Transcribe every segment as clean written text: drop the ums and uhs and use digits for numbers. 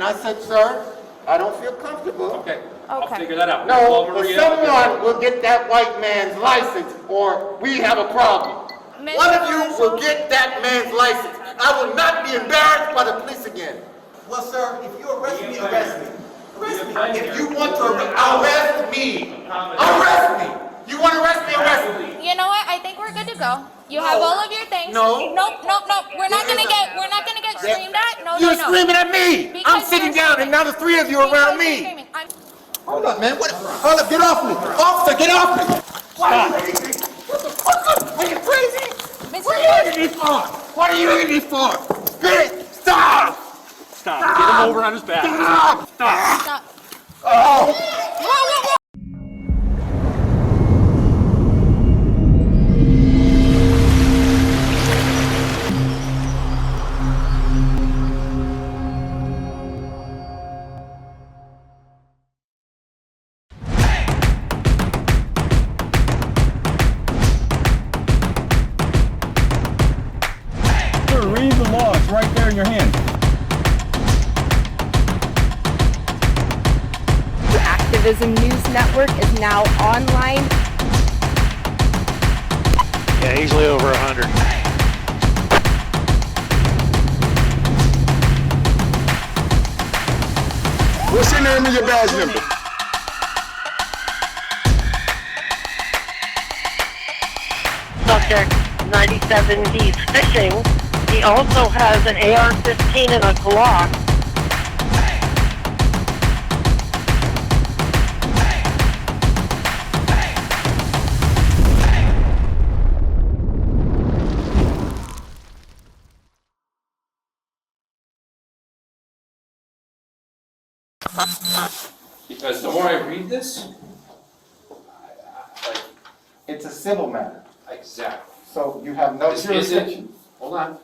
And I said, sir, I don't feel comfortable. Okay, I'll figure that out. No, but someone will get that white man's license or we have a problem. One of you will get that man's license. I will not be embarrassed by the police again. Well, sir, if you arrest me, arrest me. Arrest me. If you want to arrest me, arrest me. You want to arrest me, arrest me. You know what? I think we're good to go. You have all of your things. No. Nope. We're not gonna get screamed at. No. You're screaming at me. I'm sitting down and now the three of you are around me. Hold up, man. What? Hold up, get off me. Officer, get off me. Stop. What the fuck? Are you crazy? What are you hitting me for? What are you hitting me for? Stop! Stop. Get him over on his back. Stop! Oh! Read the law. It's right there in your hand. The Activism News Network is now online. Yeah, easily over 100. What's your name and your badge number? Subject 97, he's fishing. He also has an AR-15 and a Glock. Because the more I read this, It's a civil matter, exactly. so you have no This jurisdiction, isn't, hold on,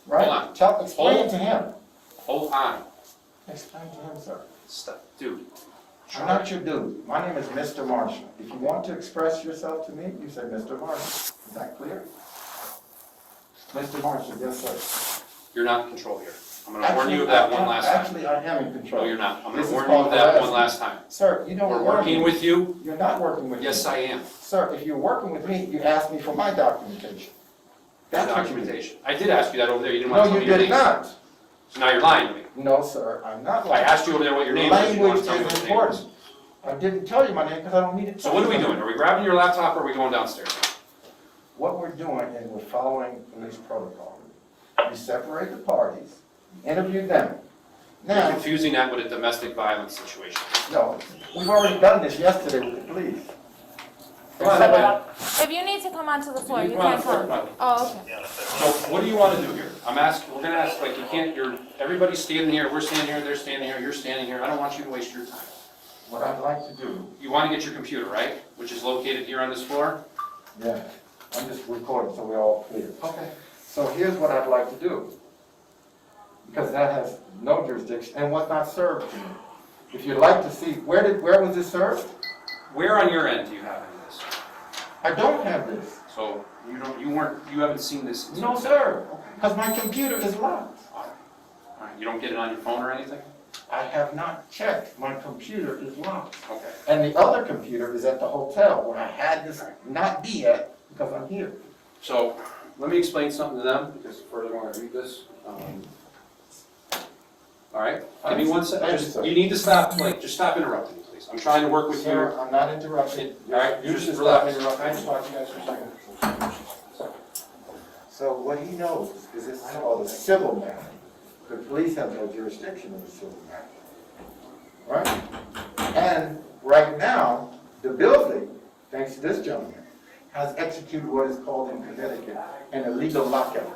right? hold on. Explain Hold- it to him. hold on. Explain to him, sir. Stop, dude. I'm not your dude. My name is Mr. Marshall. If you want to express yourself to me, you say Mr. Marshall. Is that clear? Mr. Marshall, yes, sir. You're not in control here. I'm gonna warn you of that one last time. Actually, I am in control. No, you're not. I'm This gonna is warn you called of that one harassment. last time. Sir, you don't We're warn working me. with you. You're not working with me. Yes, I am. Sir, if you're working with me, you ask me for my documentation. That's what you did. Documentation. I did ask you that over there. You didn't want to No, tell you me your did name. not. So now you're lying to me. No, sir, I'm not I lying. asked you over there what your name was. You didn't want Language to tell me what is your name was. important. I didn't tell you my name because I don't need it. So what are we doing? Are we grabbing your laptop or are we going downstairs? What we're doing is we're following police protocol. We separate the parties, interview them. You're Now, confusing that with a domestic violence situation. no, we've already done this yesterday with the police. Come on, man. If you need to come onto the floor, You you come on can the floor, come. buddy. Oh, okay. So what do you want to do here? we're gonna ask, like, you can't, everybody's standing here, we're standing here, they're standing here, you're standing here. I don't want you to waste your time. What I'd like to do, You want to get your computer, right? Which is located here on this floor? yeah, I'm just recording so we're all clear. Okay. So here's what I'd like to do. Because that has no jurisdiction and was not served to me. If you'd like to see, where was this served? Where on your end do you have any of this? I don't have this. So you haven't seen this? No, sir, because my computer is locked. All right, you don't get it on your phone or anything? I have not checked. My computer is locked. Okay. And the other computer is at the hotel where I had this not be at because I'm here. So let me explain something to them because further when I read this. All right, give me one second. Thank you, sir. You need to stop, just stop interrupting me, please. I'm trying to work with you. Sir, I'm not interrupting. All right, You just should stop relax. interrupting. I just watch you guys for a second. So what he knows is this is called a civil matter. The police have no jurisdiction in a civil matter. Right? And right now, the building, thanks to this gentleman, has executed what is called in Connecticut an illegal lockout.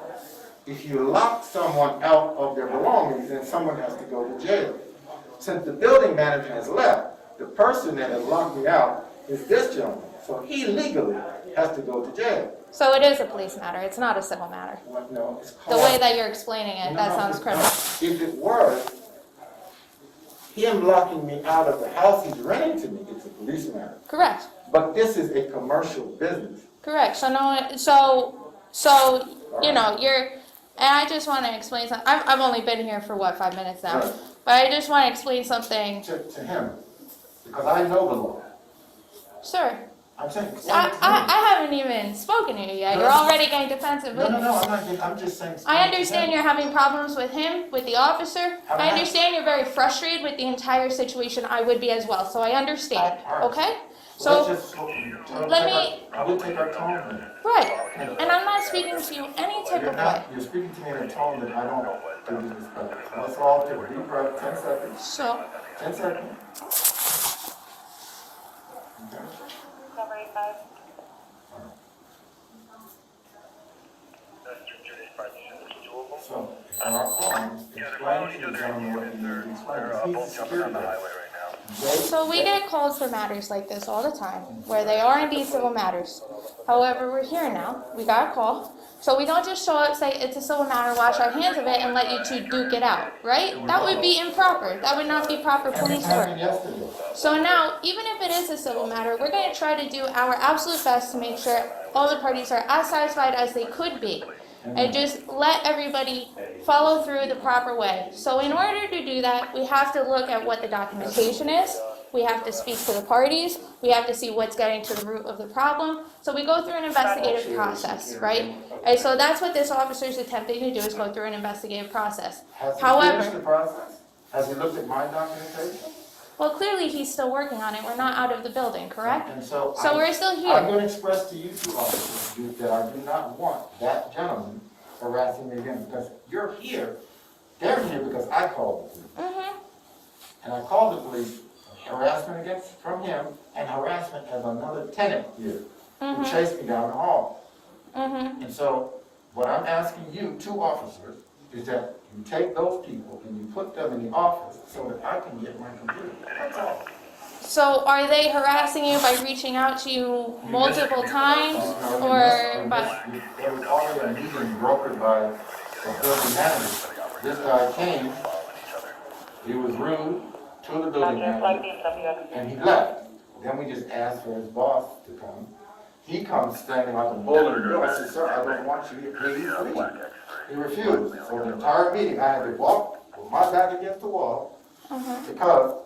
If you lock someone out of their belongings, then someone has to go to jail. Since the building manager has left, the person that has locked me out is this gentleman. So he legally has to go to jail. So it is a police matter, it's not a civil matter. What? No, it's The called. way that you're explaining it, that No, sounds it's criminal. not. If it were, him locking me out of the house he's renting to me, it's a police matter. Correct, But this is a commercial business. correct. So no, you know, And I just want to explain something. I've only been here for what, 5 minutes now? Right. But I just want to explain something. To him, because I know the law. Sir, I'm saying. I haven't even spoken to you yet. You're already getting defensive with me. No, I'm not getting, I'm just saying. I understand you're having problems with him, with the officer. I understand you're very frustrated with the entire situation. I would be as well, so I understand, okay? So, let me- I will take our tone then. right, and I'm not speaking to you any type of way. You're speaking to me in a tone that I don't do respect. Let's all take a deep breath, 10 seconds. So, 10 seconds. Okay. So, our phone, explain to the gentleman what he needs to explain. He's a security guard. so we get calls for matters like this all the time, where they are indeed civil matters. However, we're here now, we got a call, so we don't just show up, say it's a civil matter, wash our hands of it, and let you two duke it out, right? That would be improper, that would not be proper police work. Yesterday. So now, even if it is a civil matter, we're going to try to do our absolute best to make sure all the parties are as satisfied as they could be. And just let everybody follow through the proper way. So in order to do that, we have to look at what the documentation is. We have to speak to the parties. We have to see what's getting to the root of the problem. So we go through an investigative process, right? And so that's what this officer is attempting to do, is go through an investigative process. Has he However- finished the process? Has he looked at my documentation? Well, clearly he's still working on it. We're not out of the building, correct? And so. So we're still I'm here. going to express to you two officers that I do not want that gentleman harassing me again, because you're here, they're here because I called the police. Mm-hmm. And I called the police, harassment from him, and harassment of another tenant here, who chased me down the hall. Mm-hmm. And so, what I'm asking you, two officers, is that you take those people and you put them in the office so that I can get my computer. That's all. So are they harassing you by reaching out to you multiple times, or by? There was already a meeting brokered by the building manager. This guy came, he was rude to the building manager, and he left. Then we just asked for his boss to come. He comes standing like a bull in the door. I said, sir, I don't want you here, please leave. He refused. So the entire meeting, I had to walk with my back against the wall because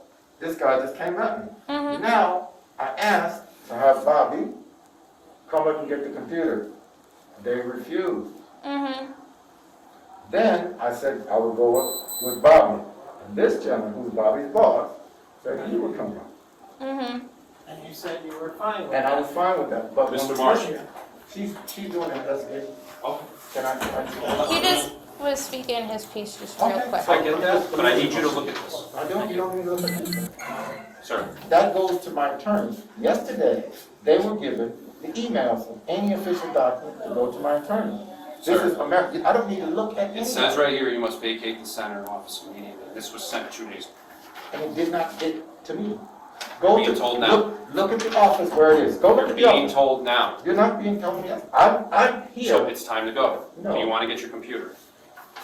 this guy just came at me. Now, I asked to have Bobby come up and get the computer. They refused. Then I said I would go up with Bobby. And this gentleman, who's Bobby's boss, said he would come up. And you said you were fine with And I was fine with that. But when Mr. the Marshall. person- She's doing an investigation. Okay. Can I? He just was speaking his piece just real Okay. quick. I get that, but I need you to look at this. You don't need to look at this. Sir, That goes to my attorneys. Yesterday, they were given the emails of any official document to go to my attorney. This is America. I don't need to look at it says anything. right here, you must vacate the center office immediately. This was sent 2 days ago. And it did not get to me. Go Being to, told now. look at the office where it is. Go look You're at the being office. told now. You're not being told yes. I'm So here. it's time to go. No. You want to get your computer.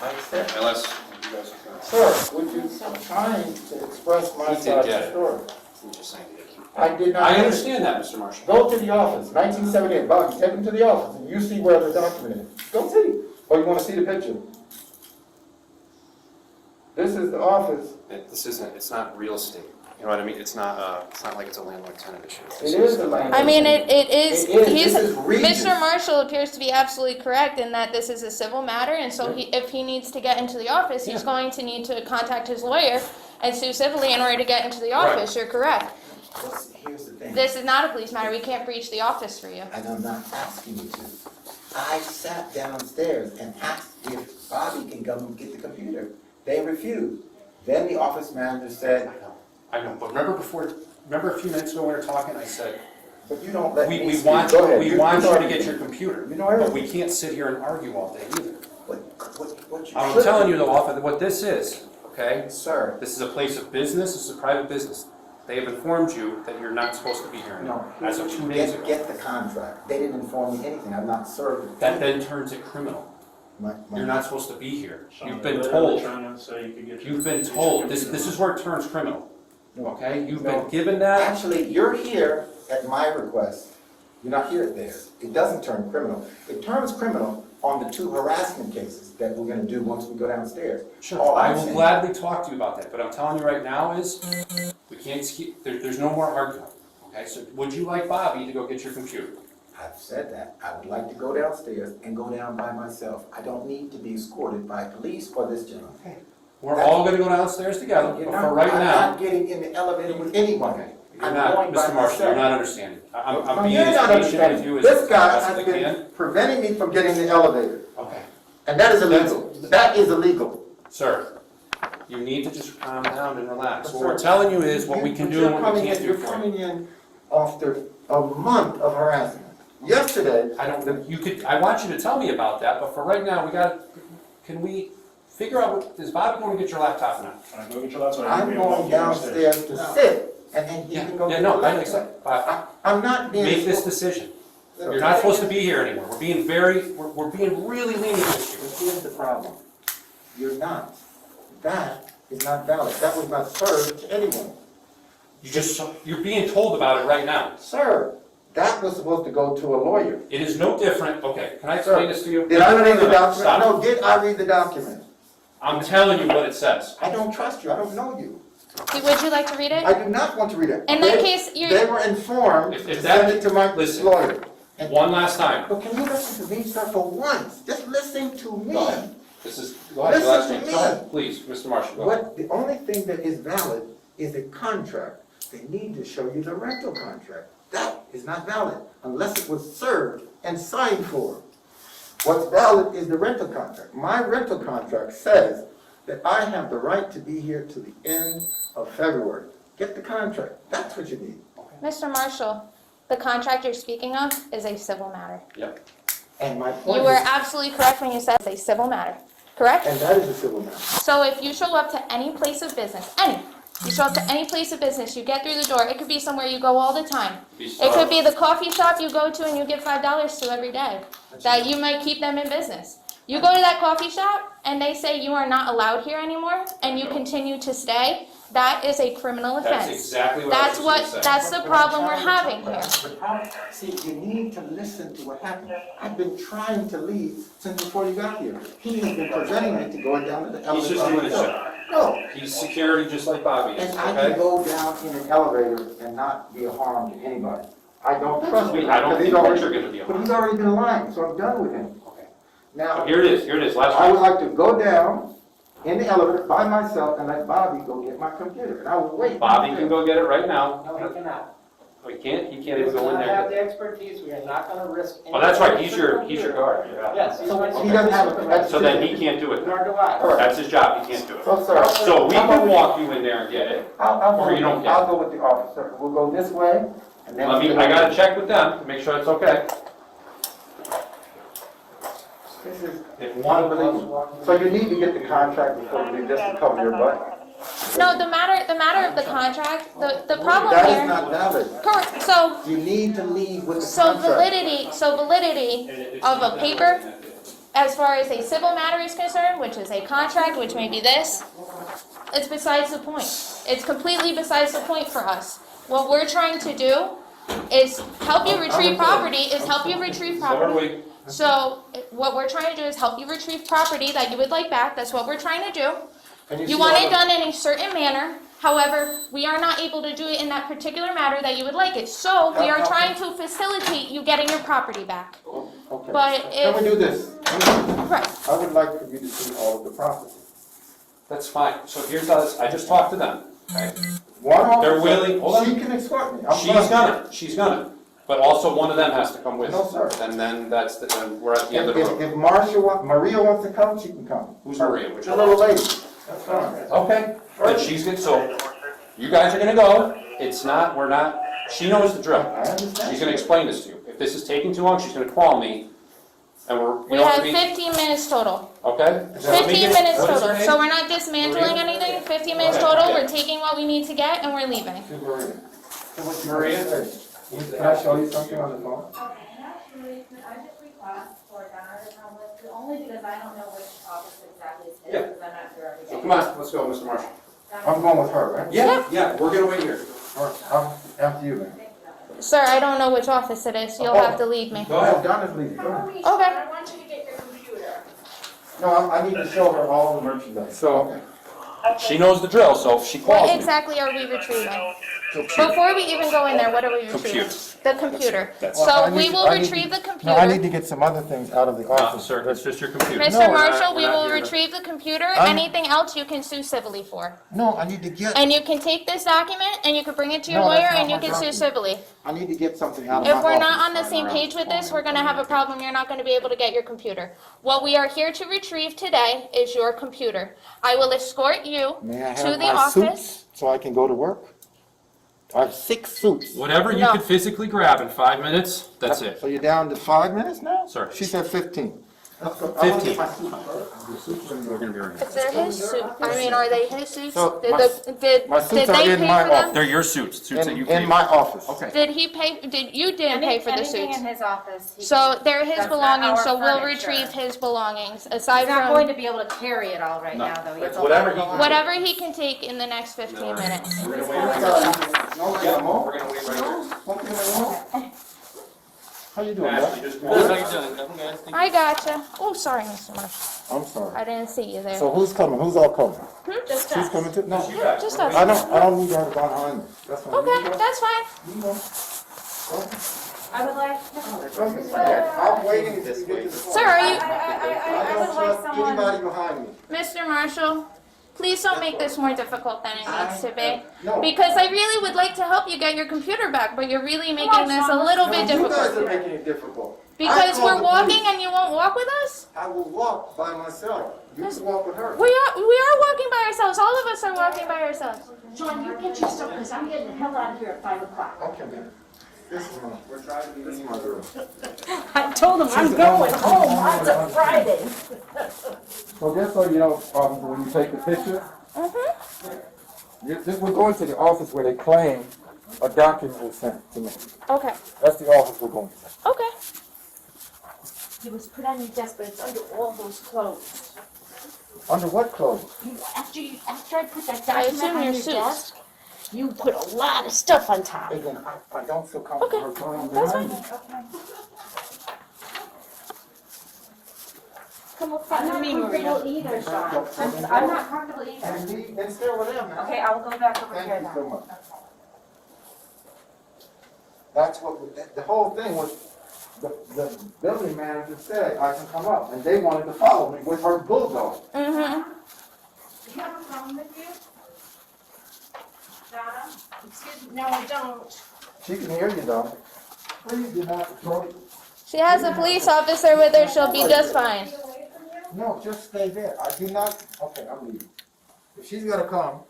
I said, Unless you guys are going sir, would you, I'm trying to express my He did side of get the it. story. I'm just saying. I did not. I understand that, Mr. Marshall. Go to the office, 1978, Bobby, take him to the office, and you see where the document is. Go see. Or you wanna see the picture? This is the office. This isn't, it's not real estate. You know what I mean? It's not like it's a landlord-tenant issue. It is the landlord. I mean, it is, It is. he's, This is Regis. Mr. Marshall appears to be absolutely correct in that this is a civil matter, and so if he needs to get into the office, he's going to need to contact his lawyer and sue civilly in order to get into the office. You're correct. Here's the thing, This is not a police matter. We can't breach the office for you. and I'm not asking you to. I sat downstairs and asked if Bobby can come and get the computer. They refused. Then the office manager said, I know, but remember a few minutes ago when we were talking, I said, but you don't let me we speak. want Go ahead. you to talk. get your computer. You know But everything. we can't sit here and argue all day either. What you I'm should telling do- you though, officer, what this is, okay? Sir, This is a place of business, this is a private business. They have informed you that you're not supposed to be here no. as of 2 days ago. Get the contract. They didn't inform me anything. I'm not served. That then turns it criminal. You're not supposed to be here. You've been told. You've been told. This is where it turns criminal. Okay? You've been given that. Actually, you're here at my request. You're not here at theirs. It doesn't turn criminal. It turns criminal on the 2 harassment cases that we're gonna do once we go downstairs. Sure, All I I'm will saying- gladly talk to you about that, but I'm telling you right now is, we can't keep, there's no more arguing, okay? So would you like Bobby to go get your computer? I've said that. I would like to go downstairs and go down by myself. I don't need to be escorted by police or this gentleman. Okay. We're all gonna go downstairs together, but for right I'm now, not getting in the elevator with anyone. okay, you're I'm not, going by Mr. Marshall, you're myself. not understanding. I'm being You're as not patient with understanding. you as This guy I has possibly been can. preventing me from getting in the elevator, Okay. and that is illegal. That is illegal. Sir, you need to just calm down and relax. What we're telling you is what we can do and what we can't do You're for you. coming in after a month of harassment. Yesterday, I don't, you could, I want you to tell me about that, but for right now, can we figure out what, is Bobby going to get your laptop now? I'm going downstairs to sit, and then he can go. Yeah, get no, the I laptop. accept, Bob, I'm not being. make this decision. You're not supposed to be here anymore. We're being we're being really lenient with you. But here's the problem. You're not. That is not valid. That was not served to anyone. You're being told about it right now. Sir, that was supposed to go to a lawyer. It is no different, okay, can I explain this to you? Did I read the document? Stop. No, did I read the document? I'm telling you what it says. I don't trust you. I don't know you. Would you like to read it? I do not want to read it. In that They- case, you're- They were informed If to that- send it to my listen. lawyer. And- One last time. But can you listen to me, sir, for once? Just listen to me. Go ahead. This is, go ahead, Listen last to name. me. Go ahead, please, Mr. Marshall, go ahead. What, the only thing that is valid is a contract. They need to show you the rental contract. That is not valid unless it was served and signed for. What's valid is the rental contract. My rental contract says that I have the right to be here to the end of February. Get the contract. That's what you need. Mr. Marshall, the contract you're speaking of is a civil matter. Yep. And my You point were is, absolutely correct when you said it's a civil matter, correct? and that is a civil matter. So if you show up to any place of business, you show up to any place of business, you get through the door, it could be somewhere you go all the time. It could be the coffee shop you go to and you give $5 to every day, that you might keep them in business. You go to that coffee shop and they say you are not allowed here anymore and you continue to stay, that is a criminal offense. That's exactly what I was just gonna say. That's the problem we're having here. See, you need to listen to what happened. I've been trying to leave since before you got here. He has been preventing me to going down to the elevator. He's just doing his by job. myself. No, He's security just like Bobby is, and I can okay? go down in an elevator and not be a harm to anybody. I don't trust him. I don't because think he's that already- you're gonna be a But harm. he's already been lying, so I'm done with him. Okay. Now, Here it is, last I would one. like to go down in the elevator by myself and let Bobby go get my computer, and I will wait. Bobby can go get it right now. No, he cannot. He can't He even does go in not have there. the expertise, we are not gonna risk. any- Oh, that's right, he's your guard. Yes, he's my. He doesn't have a- So then he can't do it. Nor do I. Correct. That's his job, he can't do it. So, sir. So we can walk you in there and get it. Or you don't get it. I'll go with the officer. We'll go this way, and then. I gotta check with them to make sure it's okay. This is If one of them, unbelievable. So you need to get the contract before you do this to cover your butt? No, the matter of the contract, the problem That is here, not valid. correct, so You need to leave with the So contract. validity of a paper, as far as a civil matter is concerned, which is a contract, which may be this, it's besides the point. It's completely besides the point for us. What we're trying to do is help you retrieve property, so are we. So what we're trying to do is help you retrieve property that you would like back, that's what we're trying to do. And You see want all it the- done in a certain manner, however, we are not able to do it in that particular matter that you would like it. So we are trying to facilitate you getting your property back. Okay. but Can we if- do this? Right. I would like for you to see all of the property. That's fine. So here's how this, I just talked to them. Okay? One officer. They're willing- hold on. She can escort me. I'm She's gonna. But also one of them has to come with. No, sir. And then then we're at the end of the road. If Maria wants to come, she can come. Who's Maria? Which The little lady. That's fine. Okay, then she's good, so you guys are gonna go, we're not, she knows the drill. I understand. She's gonna explain this to you. If this is taking too long, she's gonna call me, and We have 15 minutes total. Okay? 15 minutes What is her total. name? So we're not dismantling Maria? anything. 15 minutes Okay. total. Yeah. We're taking what we need to get and we're leaving. To Maria. So what's your Maria? name? Can I show you something on the phone? Okay, and actually, could I just request for Donna to come with, only because I don't know which office exactly it's in, Yeah. because I'm not there every So day. come on, let's go, Mr. Marshall. I'm going with her, right? Yeah, we're gonna wait here. All right, after you, man. Sir, I don't know which office it is. You'll have to lead me. Go ahead. Donna's leaving. Go ahead. Okay. I want you to get your computer No, I need to show her all the merchandise. So, she knows the drill, so if she What calls me. exactly are we retrieving? Before we even go in there, what are we retrieving? Computer. The computer. That's- So I we need- will I need to- retrieve the No, I need computer. to get some other things out of the No, office. sir, it's just your computer. Mr. No, Marshall, we we're not will here to- retrieve the computer. I'm- Anything else you can sue civilly for. No, I need to get, And you can take this document and you can bring it to your No, that's lawyer not and you my can sue document. civilly. I need to get something out of my If office. we're not on the same page with this, we're gonna have a problem. You're not gonna be able to get your computer. What we are here to retrieve today is your computer. I will escort you May I to have the my office. suits so I can go to work? I have 6 suits. Whatever you No. could physically grab in 5 minutes, that's it. So you're down to 5 minutes now? Sir. She said 15. 15. We're gonna be right If they're his suit, I mean, are they his suits? So, Did my- did my did suits they are in pay my for them? office. They're your suits that you In paid. my office. Okay. Did he pay, you didn't pay for the Anything suits? in his office. he So can- they're his that's not belongings, our so we'll furniture. retrieve his belongings, He's aside not going from to be able to carry it all right No. now, though. He has It's a whatever lot he of can- whatever he can take in the next 15 minutes. We're gonna wait right here. No, Yeah, more? we're gonna wait right here. Something like that? How you doing, Ashley, man? just walk. I gotcha. Oh, sorry, Mr. Marshall. I'm sorry. I didn't see you there. So who's coming? Who's all coming? Just She's us. coming too? No. Yeah, just us. I don't need her to go behind me. That's fine. Okay, that's fine. You go. I would like, I'm waiting to get to the point. Sir, are you, I would don't like trust someone. anybody behind me. Mr. Marshall, please don't make this more difficult than it needs to be. No. Because I really would like to help you get your computer back, but you're really making this a little No, bit you guys are difficult. making it difficult. Because I called we're the walking police. and you won't walk with us? I will walk by myself. You can walk with her. We are walking by ourselves. All of us are walking by ourselves. John, you get your stuff, because I'm getting the hell out of here at 5 o'clock. Okay, man. This is my girl. I told him I'm going home on a Friday. So just so you know, when you take the picture, we're going to the office where they claim a document was sent to me. Okay, That's the office we're going to. okay. It was put on your desk, but it's under all those clothes. Under what clothes? After I put that I document assume on your your suits. desk, you put a lot of stuff on top. Again, I don't feel comfortable Okay, going that's behind fine. you. Come up front of me, Maria. Either, Sean. I'm not comfortable either. And stay over there, man. Okay, I will go back over Thank here you then. so much. That's what, the whole thing was, the building manager said I can come up, and they wanted to follow me with her bulldog. Mm-hmm. Do you have a phone with you? Donna? Excuse me, no, I don't. She can hear you though. Please do not, Troy. She has a police officer with her. She'll be just fine. No, just stay there. I do not, okay, I'm leaving. If she's gonna come,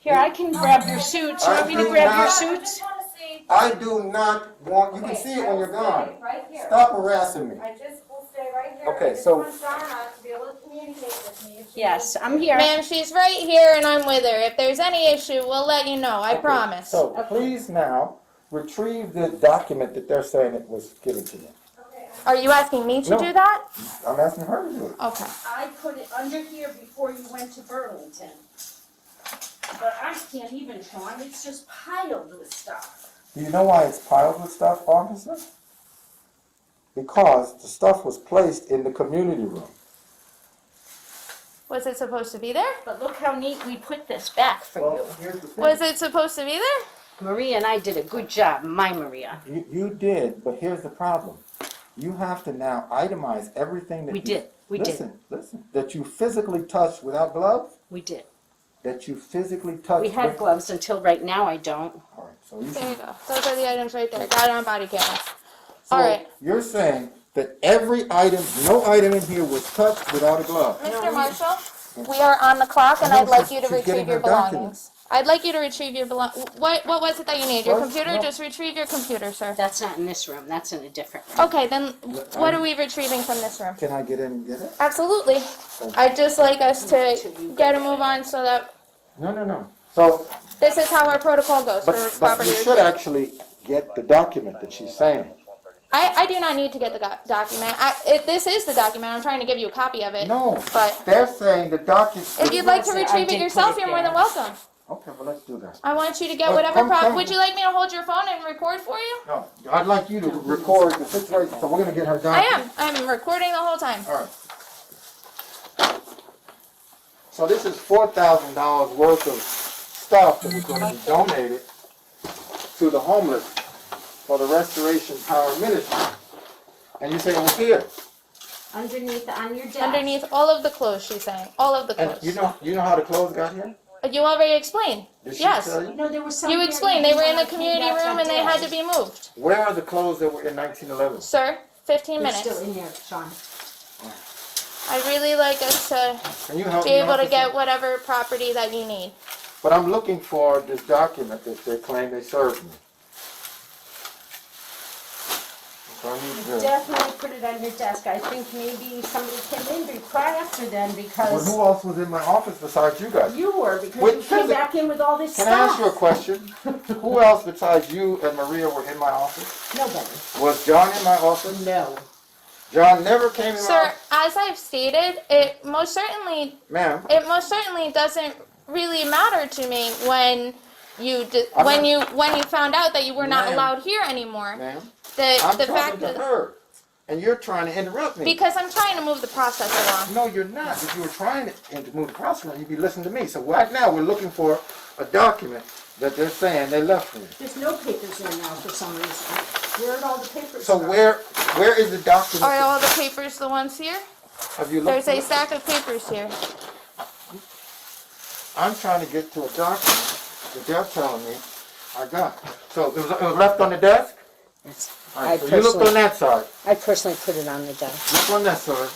Here, I can grab your suits. You want me to grab your suits? I do not want, you can see it when you're gone. Right here. Stop harassing me. I just will stay right here. Okay, I just so- want Donna to be able to communicate with me. if she Yes, I'm here. Ma'am, she's right here and I'm with her. If there's any issue, we'll let you know. I promise. So please now, retrieve the document that they're saying it was given to me. Are you asking me to No. do that? I'm asking her to do it. Okay. I put it under here before you went to Burlington. But I can't even, Sean, it's just piled with stuff. Do you know why it's piled with stuff, officer? Because the stuff was placed in the community room. Was it supposed to be there? But look how neat we put this back for you. Here's the thing. Was it supposed to be there? Maria and I did a good job, my Maria. You did, but here's the problem. You have to now itemize everything that We you... did, we did, Listen, that you physically touched without gloves, we did. that you physically touched... We had with- gloves until right now I don't. All right, so you There should... you go. Those are the items right there. Got it on body camera. So All right. you're saying that every item, no item in here was touched without a glove? Mr. Marshall, we are on the clock and I know I'd like you to she's getting retrieve your her documents. belongings. I'd like you to retrieve your What was it that you need? Your What? computer? No. Just retrieve your computer, sir. That's not in this room, that's in a different room. Okay, then what are we retrieving from this room? Can I get in and get it? Absolutely. I'd just like us to get a move on so that No. So, this is how our protocol goes for but property you should retrieval. actually get the document that she's saying. I do not need to get the document. This is the document. I'm trying to give you a copy of it. No, But they're saying the document... if you'd like to I retrieve did it put yourself, it you're more there. than welcome. Okay, well, let's do that. I want you to get Well, whatever come- Would you like me to hold your phone and record for you? No, I'd like you to record the situation, so we're gonna get her I document. am. I'm recording the whole time. All right. So this is $4,000 worth of stuff that was gonna be donated to the homeless for the Restoration Power Ministry. And you say it was here. Underneath, on your desk. Underneath all of the clothes, she's saying, all of the And clothes. you know how the clothes got here? You already explained. Did she Yes. tell you? No, there was some. You explained, they were in the community room and they had to be moved. Where are the clothes that were in 1911? Sir, 15 They're minutes. still in there, Sean. I'd really like us to Can you help be me able to officer? get whatever property that you need. But I'm looking for this document that they claim they served me. So I need to. Definitely put it on your desk. I think maybe somebody came in right after then Well, because who else was in my office besides you guys? you were, because Wait, you came physically- back in with all this Can stuff. I ask you a question? Who else besides you and Maria were in my office? Nobody. Was John in my office? No. John never came in my Sir, office? as I've stated, it most certainly Ma'am, doesn't really matter to me when you I'm when not- you found out that you were not Ma'am. allowed here anymore. ma'am, The I'm the talking fact to is her, and you're trying to interrupt me. because I'm trying to move the process along. No, you're not. If you were trying to move the process, you'd be listening to me. So right now, we're looking for a document that they're saying they left me. There's no papers in now for some reason. Where are all the papers? So from? where is the document? Are all the papers the ones here? Have you looked? There's a at it? stack of papers here. I'm trying to get to a document that they're telling me I got. So it was left on the desk? Yes. All right, so you looked on that side. I personally put it on the desk. Look on that side.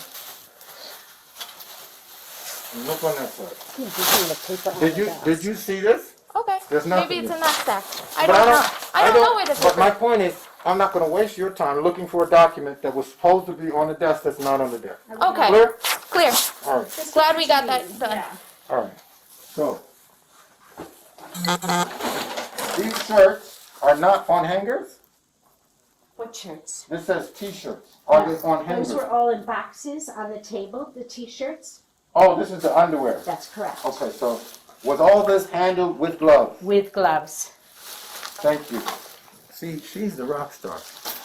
And look on that side. Did you see this? Okay. There's nothing Maybe it's here. in that stack. I But don't know. I don't know where the But my paper. point is, I'm not gonna waste your time looking for a document that was supposed to be on the desk that's not on the desk. Okay. Clear? Clear. All right, Glad we got that done. Yeah. all right. So, these shirts are not on hangers? What shirts? This says t-shirts. Are they on hangers? Those were all in boxes on the table, the t-shirts? Oh, this is the underwear. That's correct. Okay, so was all this handled with gloves? With gloves. Thank you. See, she's the rock star.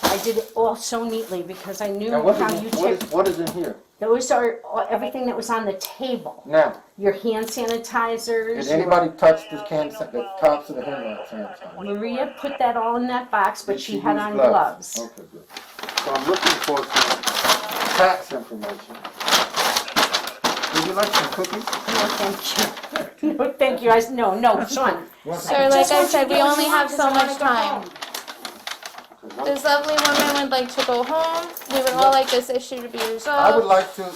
I did it all so neatly because I knew Now, what how is, you what is in here? Those are everything that was on the table. Now, Your hand sanitizers. did anybody touch the tops of the hand sanitizer? Maria put that all in that box, but Did she had use on gloves. Okay, good. So I'm looking for some tax information. Would you like some cookies? No, thank you. No, thank you. No, Sean. Sir, like I said, we only have so much time. This lovely woman would like to go home. We would all like this issue to be I would resolved. like to,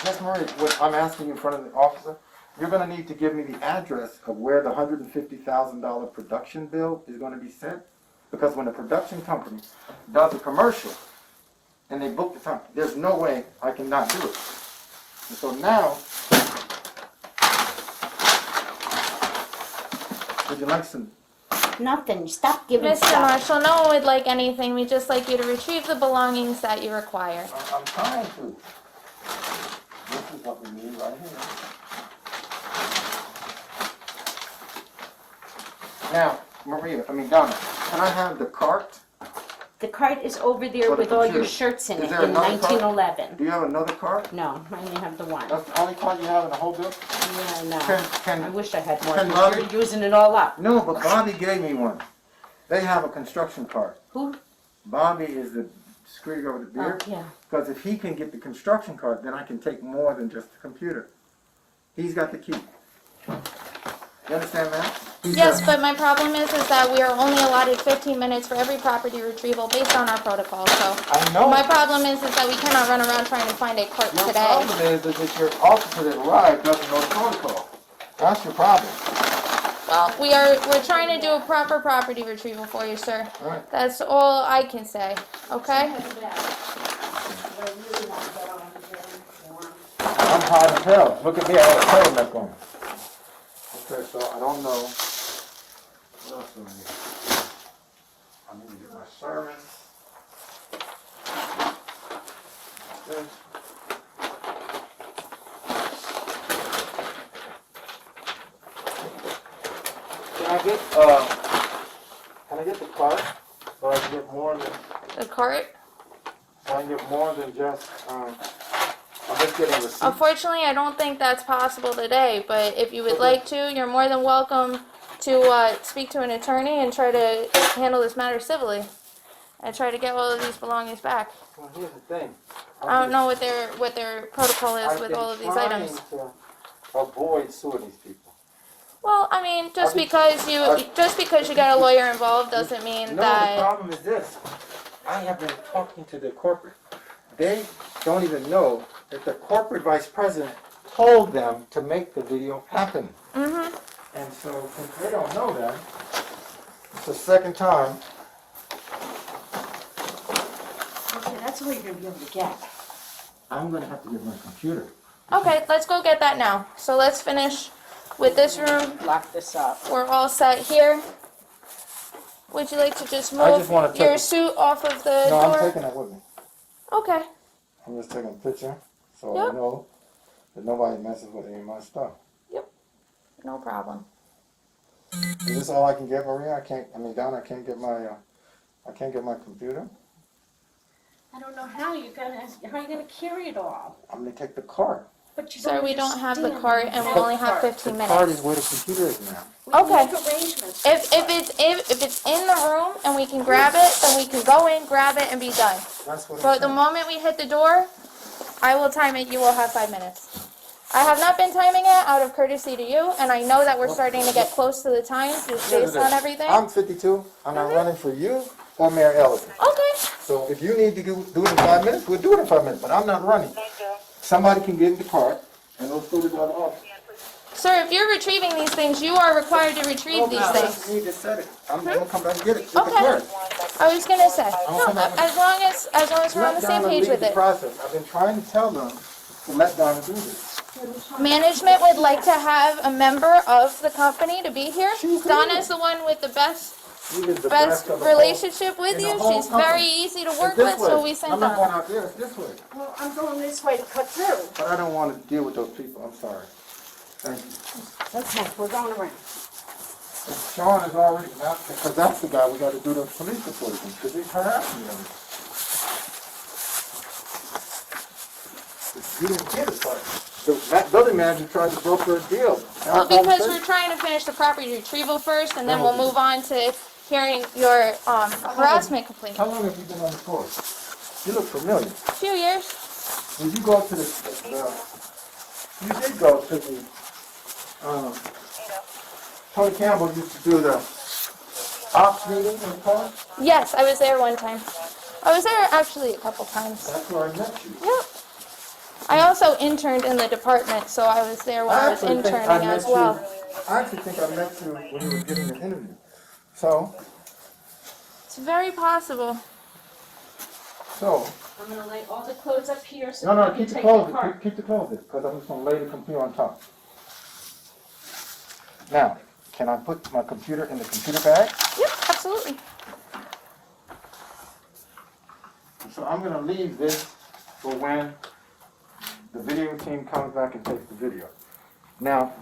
Miss Marie, what I'm asking you in front of the officer, you're gonna need to give me the address of where the $150,000 production bill is gonna be sent. Because when the production company does a commercial and they book the time, there's no way I cannot do it. And so now, would you like some? Nothing. Stop giving Mr. stuff. Marshall, no one would like anything. We'd just like you to retrieve the belongings that you require. I'm trying to. This is what we need right here. Now, Donna, can I have the cart? The cart is over there For the with all your computer. shirts in Is it there in another cart? 1911. Do you have another cart? No, I only have the one. That's the only cart you have in the whole bill? Yeah, no. Can, I wish I had more. can because Bobby- You're using it all up. no, but Bobby gave me one. They have a construction cart. Who? Bobby is the security over the beer. Oh, yeah. Because if he can get the construction cart, then I can take more than just the computer. He's got the key. You understand that? Yes, but my problem is that we are only allotted 15 minutes for every property retrieval based on our protocol, so. I know. My problem is that we cannot run around trying to find a cart Your today. problem is that your officer that arrived doesn't know the protocol. That's your problem. Well, we're trying to do a proper property retrieval for you, sir. All right. That's all I can say, okay? I'm hot as hell. Look at me, I have a turtleneck on. Okay, so I don't know. What else do I need? I need to get my sermon. This. Can I get the cart? So I can get more than, The cart? so I can get more than just, I'm just get a receipt? Unfortunately, I don't think that's possible today, but if you would like to, you're more than welcome to speak to an attorney and try to handle this matter civilly and try to get all of these belongings back. Well, here's the thing. I don't know what their protocol is with all of these items. I've been trying to avoid suing these people. Well, I mean, just because you got a lawyer involved doesn't mean No, the that. problem is this. I have been talking to the corporate. They don't even know that the corporate vice president told them to make the video happen. Mm-hmm. And so, since they don't know that, it's the second time. Okay, that's all you're gonna be able to get. I'm gonna have to get my computer. Okay, let's go get that now. So let's finish with this room. Lock this up. We're all set here. Would you like to just I move just wanna take your it. suit off of the No, door? I'm taking it with me. Okay. I'm just taking a picture so Yep. I know that nobody messes with any of my stuff. No problem. Is this all I can get, Maria? Donna, I can't get my computer. I don't know how you're gonna carry it all. I'm gonna take the cart. But you Sir, we don't have the understand cart and we that only have part. 15 The cart is minutes. where the computer is now. We can Okay. make arrangements. If it's in the room and we can grab it, then we can go in, grab it, and be done. That's what But the I'm saying. moment we hit the door, I will time it. You will have 5 minutes. I have not been timing it out of courtesy to you, and I know that we're starting to get close to the time just based on everything. I'm 52. I'm not running for you or Mayor Ellison. Okay. So if you need to do it in 5 minutes, we'll do it in 5 minutes. But I'm not running. Somebody can get in the cart and they'll put it on the office. Sir, if you're retrieving these things, you are required to retrieve these things. You just said it. I'm gonna come back and get it. Get the Okay. cart. I was gonna say, no, come back. as long as we're on the Let same Donna page lead with the it. process. I've been trying to tell them to let Donna do this. Management would like to have a member of the company to be here. She's here. Donna's the one with the best She is the best of the relationship with in the you. whole She's company. very easy to whole- work It's this with, so way. we sent I'm not going Donna. out there. It's this way. Well, I'm going this way to cut through. But I don't want to deal with those people. I'm sorry. Thank you. Okay, we're going around. Sean is already not, because that's the guy we got to do the police report against, because he's harassing me. You didn't get it, but that building manager tried to broker a deal. Well, because we're trying to finish the property retrieval first, and then we'll move on to hearing your harassment complaint. How long have you been on the force? You look familiar. A few years. When you go to you did go to the, Tony Campbell used to do the ops meeting in the park. Yes, I was there one time. I was there actually a couple times. That's where I met you. Yep. I also interned in the department, so I was there when I was actually think I interning met as well. I actually think I met you when you were getting an interview. So, It's very possible. I'm gonna lay all the clothes up here so no, you keep can the take clothes, the car. keep the clothes, because I'm just gonna lay the computer on top. Now, can I put my computer in the computer bag? Yep, absolutely. So I'm gonna leave this for when the video team comes back and takes the video. Now,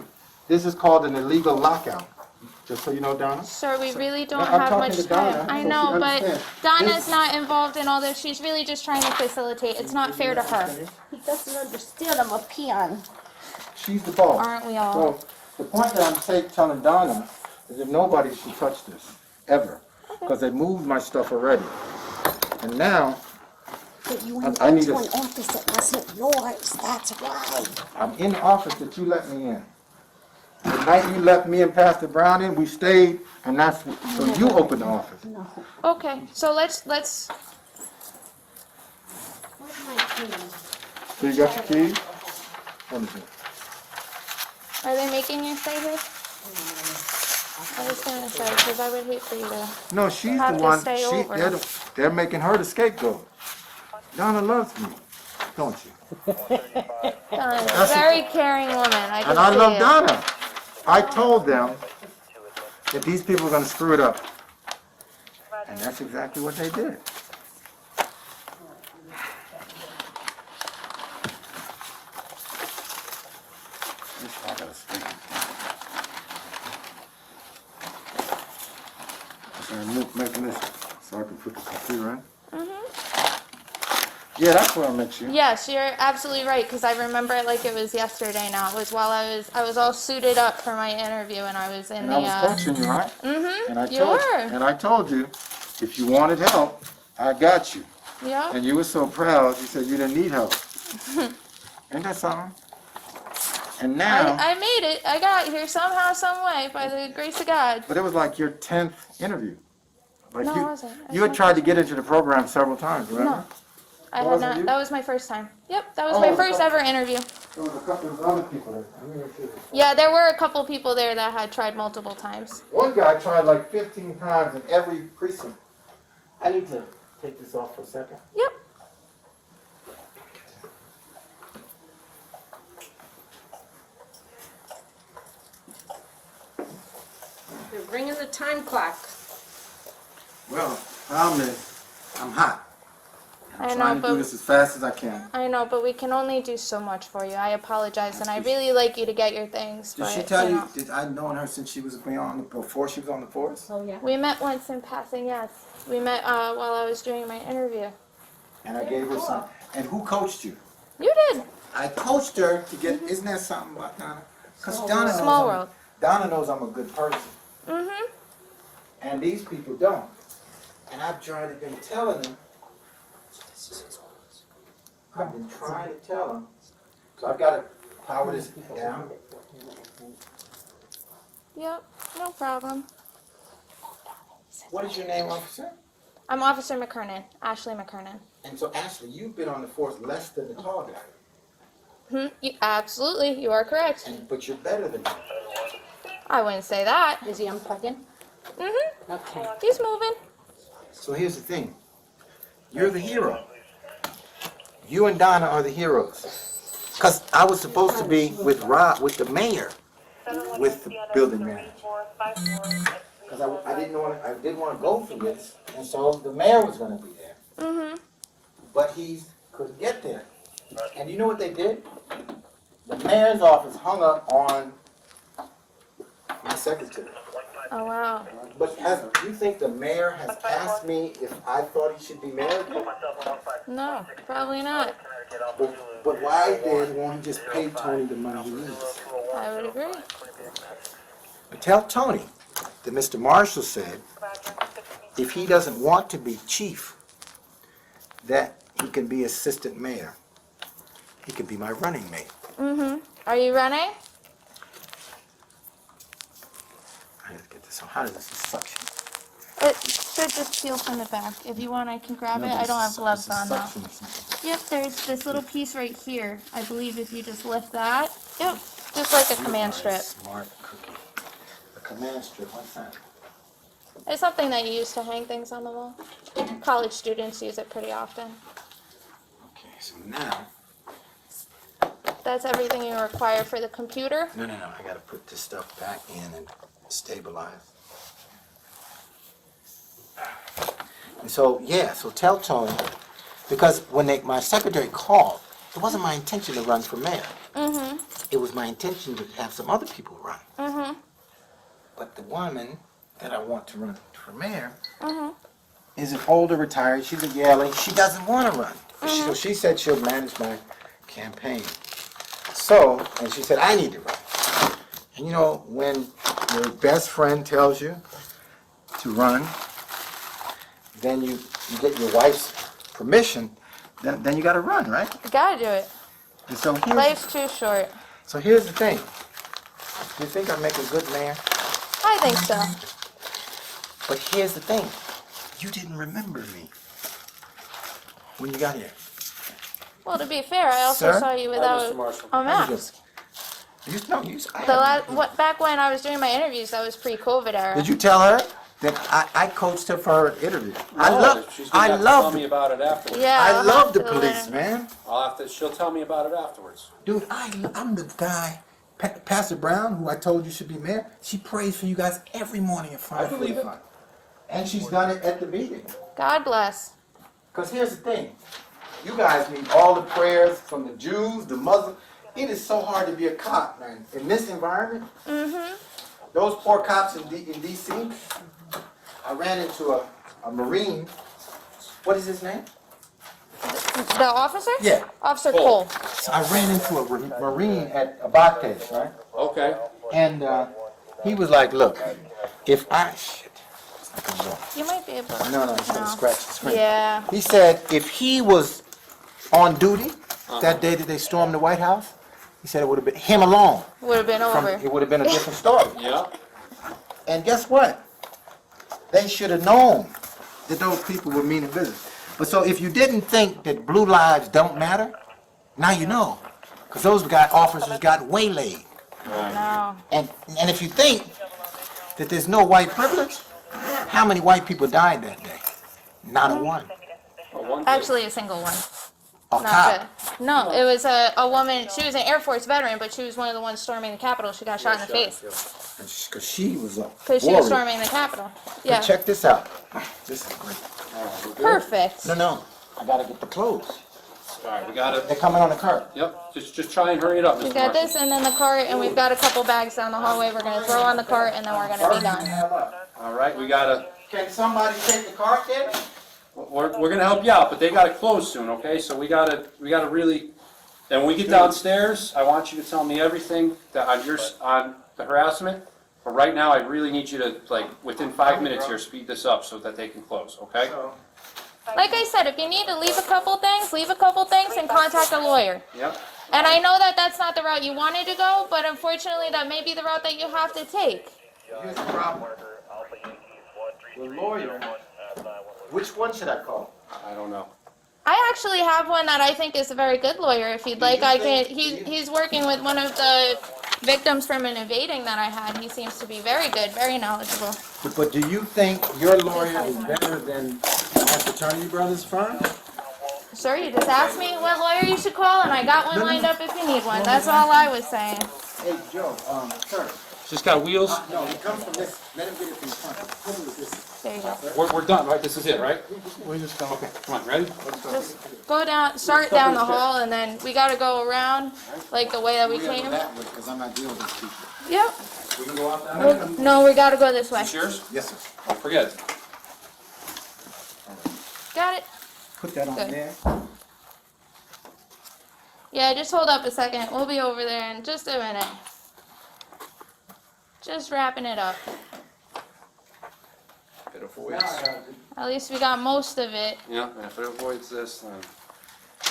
this is called an illegal lockout, just so you know, Donna. Sir, we really don't No, I'm have talking much to Donna, time. I so know, she but understands. Donna's This- not involved in all this. She's really just trying to facilitate. It's not fair to her. He doesn't understand I'm a peon. She's the boss. Aren't we all? So, the point that I'm telling Donna is that nobody should touch this, ever. Because they moved my stuff already. And now, But you I went need into a- an office that wasn't yours, that's why. I'm in the office that you let me in. The night you let me and Pastor Brown in, we stayed, and so you opened the office. No. Okay, so let's. Where's my pen? So you got your keys? What is it? Are they making you stay here? I was gonna say, because I would hate for you to. No, she's Have the to one, stay over. they're making her the scapegoat. Donna loves me, don't you? Donna's a very caring woman. I can And I see love it. Donna. I told them that these people were gonna screw it up. And that's exactly what they did. I gotta speak. So I'm making this so I can put the computer in. Yeah, that's where I met you. Yes, you're absolutely right, because I remember it like it was yesterday now. It was while I was all suited up for my interview, and I was in And the, I was coaching you, right? mm-hmm, And I you told were. And I told you, if you wanted help, I got you. Yep. And you were so proud, you said you didn't need help. Ain't that something? And now, I made it. I got here somehow, some way, by the grace of God. but it was like your 10th interview. Like No, you, it wasn't. you had tried to get into the program several times, remember? No. I had Wasn't not. you? That was my first time. Yep, that was Oh, my it was first a ever interview. There was a couple of other people there. I mean, Yeah, there were a couple people there that had tried multiple times. one guy tried like 15 times in every precinct. I need to take this off for a second. Yep. They're bringing the time clock. Well, problem is, I'm hot. I I'm know, trying to do but this as fast as I can. I know, but we can only do so much for you. I apologize, and I really like you to get your things. Did But, she tell you, know. did I known her since she was before she was on the force? Oh, yeah. We met once in passing, yes. We met while I was doing my interview. And I gave her some. And who coached you? You did. I coached her to get, isn't that something about Donna? Because Donna knows, Small world. Donna knows I'm a good person. Mm-hmm. And these people don't. And I've tried to been telling them. I've been trying to tell them. So I've got to power this down. Yep, no problem. What is your name, officer? I'm Officer McKernan, Ashley McKernan. And so, Ashley, you've been on the force less than the tall guy. Absolutely, you are correct. But you're better than him. I wouldn't say that. Is he unplugging? Mm-hmm. Okay. He's moving. So here's the thing. You're the hero. You and Donna are the heroes. Because I was supposed to be with the mayor, with the building manager. Because I didn't want to go for this, and so the mayor was going to be there. Mm-hmm. But he couldn't get there. And you know what they did? The mayor's office hung up on my secretary. Oh, wow. But do you think the mayor has asked me if I thought he should be mayor again? No, probably not. But why then won't he just pay Tony the money he needs? I would agree. But tell Tony that Mr. Marshall said if he doesn't want to be chief, that he can be assistant mayor. He can be my running mate. Mm-hmm. Are you running? I have to get this on. How does this suction? It should just peel from the back. If you want, I can grab it. I don't have gloves on though. Yep, there's this little piece right here. I believe if you just lift that. Yep, just like a command strip. Smart cookie. A command strip, what's that? It's something that you use to hang things on the wall. College students use it pretty often. Okay, so now, That's everything you require for the computer. no, I gotta put this stuff back in and stabilize. And so, yeah, so tell Tony, because when my secretary called, it wasn't my intention to run for mayor. Mm-hmm. It was my intention to have some other people run. Mm-hmm. But the woman that I want to run for mayor Mm-hmm. is an older retired. She's a Yale. She doesn't want to run. So she said she'll manage my campaign. So, and she said, I need to run. And you know, when your best friend tells you to run, then you get your wife's permission, then you got to run, right? You gotta do it. And so Life's too short. here's the thing. You think I make a good mayor? I think so. But here's the thing. You didn't remember me when you got here. Well, to be fair, I also Sir? saw you without a mask. Back when I was doing my interviews, that was pre-COVID era. Did you tell her that I coached her for her interview? I She's gonna have to tell me about it afterwards. Yeah, I I'll love have the to police, learn. man. She'll tell me about it afterwards. Dude, I'm the guy, Pastor Brown, who I told you should be mayor. She prays for you guys every morning at 5:45. I believe it. And she's done it at the meeting. God bless. Because here's the thing. You guys need all the prayers from the Jews, the Muslims. It is so hard to be a cop, man. In this environment, Mm-hmm. those poor cops in D.C., I ran into a Marine. What is his name? The officer? Yeah. Officer Cole. So I ran into a Marine at Abate's, right? Okay. And he was like, look, if I... Shit. You might be able to. No, he's gonna scratch the screen. Yeah. He said if he was on duty that day that they stormed the White House, he said it would have been him alone. Would have been over. It would have been a different story. Yeah. And guess what? They should have known that those people were meaning business. But so if you didn't think that blue lives don't matter, now you know. Because those officers got waylaid. No. And if you think that there's no white privilege, how many white people died that day? Not a one. Actually, a single one. A cop. No, it was a woman. She was an Air Force veteran, but she was one of the ones storming the Capitol. She got shot in the face Because she was a because she was storming the Capitol. Yeah. But check this out. This is great. Perfect. No. I gotta get the clothes. All right, we got it. They're coming on the cart. Yep. Just try and hurry it up, Mr. We got Marshall. this, and then the cart, and we've got a couple bags down the hallway. We're gonna throw on the cart, and then we're gonna be done. All right, we gotta. Can somebody take the cart there? We're gonna help you out, but they gotta close soon, okay? So we gotta really. And when we get downstairs, I want you to tell me everything that on the harassment. But right now, I really need you to, like, within 5 minutes here, speed this up so that they can close, okay? Like I said, if you need to leave a couple things, and contact a lawyer. Yep. And I know that that's not the route you wanted to go, but unfortunately, that may be the route that you have to take. Here's the problem. The lawyer. Which one should I call? I don't know. I actually have one that I think is a very good lawyer. If you'd like, I can. He's working with one of the victims from an evading that I had. He seems to be very good, very knowledgeable. But do you think your lawyer is better than our fraternity brother's firm? Sure, you just asked me what lawyer you should call, and I got one lined up if you need one. That's all I was saying. Hey, Joe, sir. Just got wheels? No, it comes from this. Let him get it from the front. Come with this. There you go. We're done, right? This is it, right? We're just going. Okay, come on, ready? Just go down, start down the hall, and then we gotta go around like the way that we came. That way, because I'm not dealing with these people. Yep. We can go out that way? No, we gotta go this way. Cheers? Yes, sir. Don't forget. Got it? Put that on Good. there. Yeah, just hold up a second. We'll be over there in just a minute. Just wrapping it up. It avoids. At least we got most of it. Yeah, and if it avoids this, then.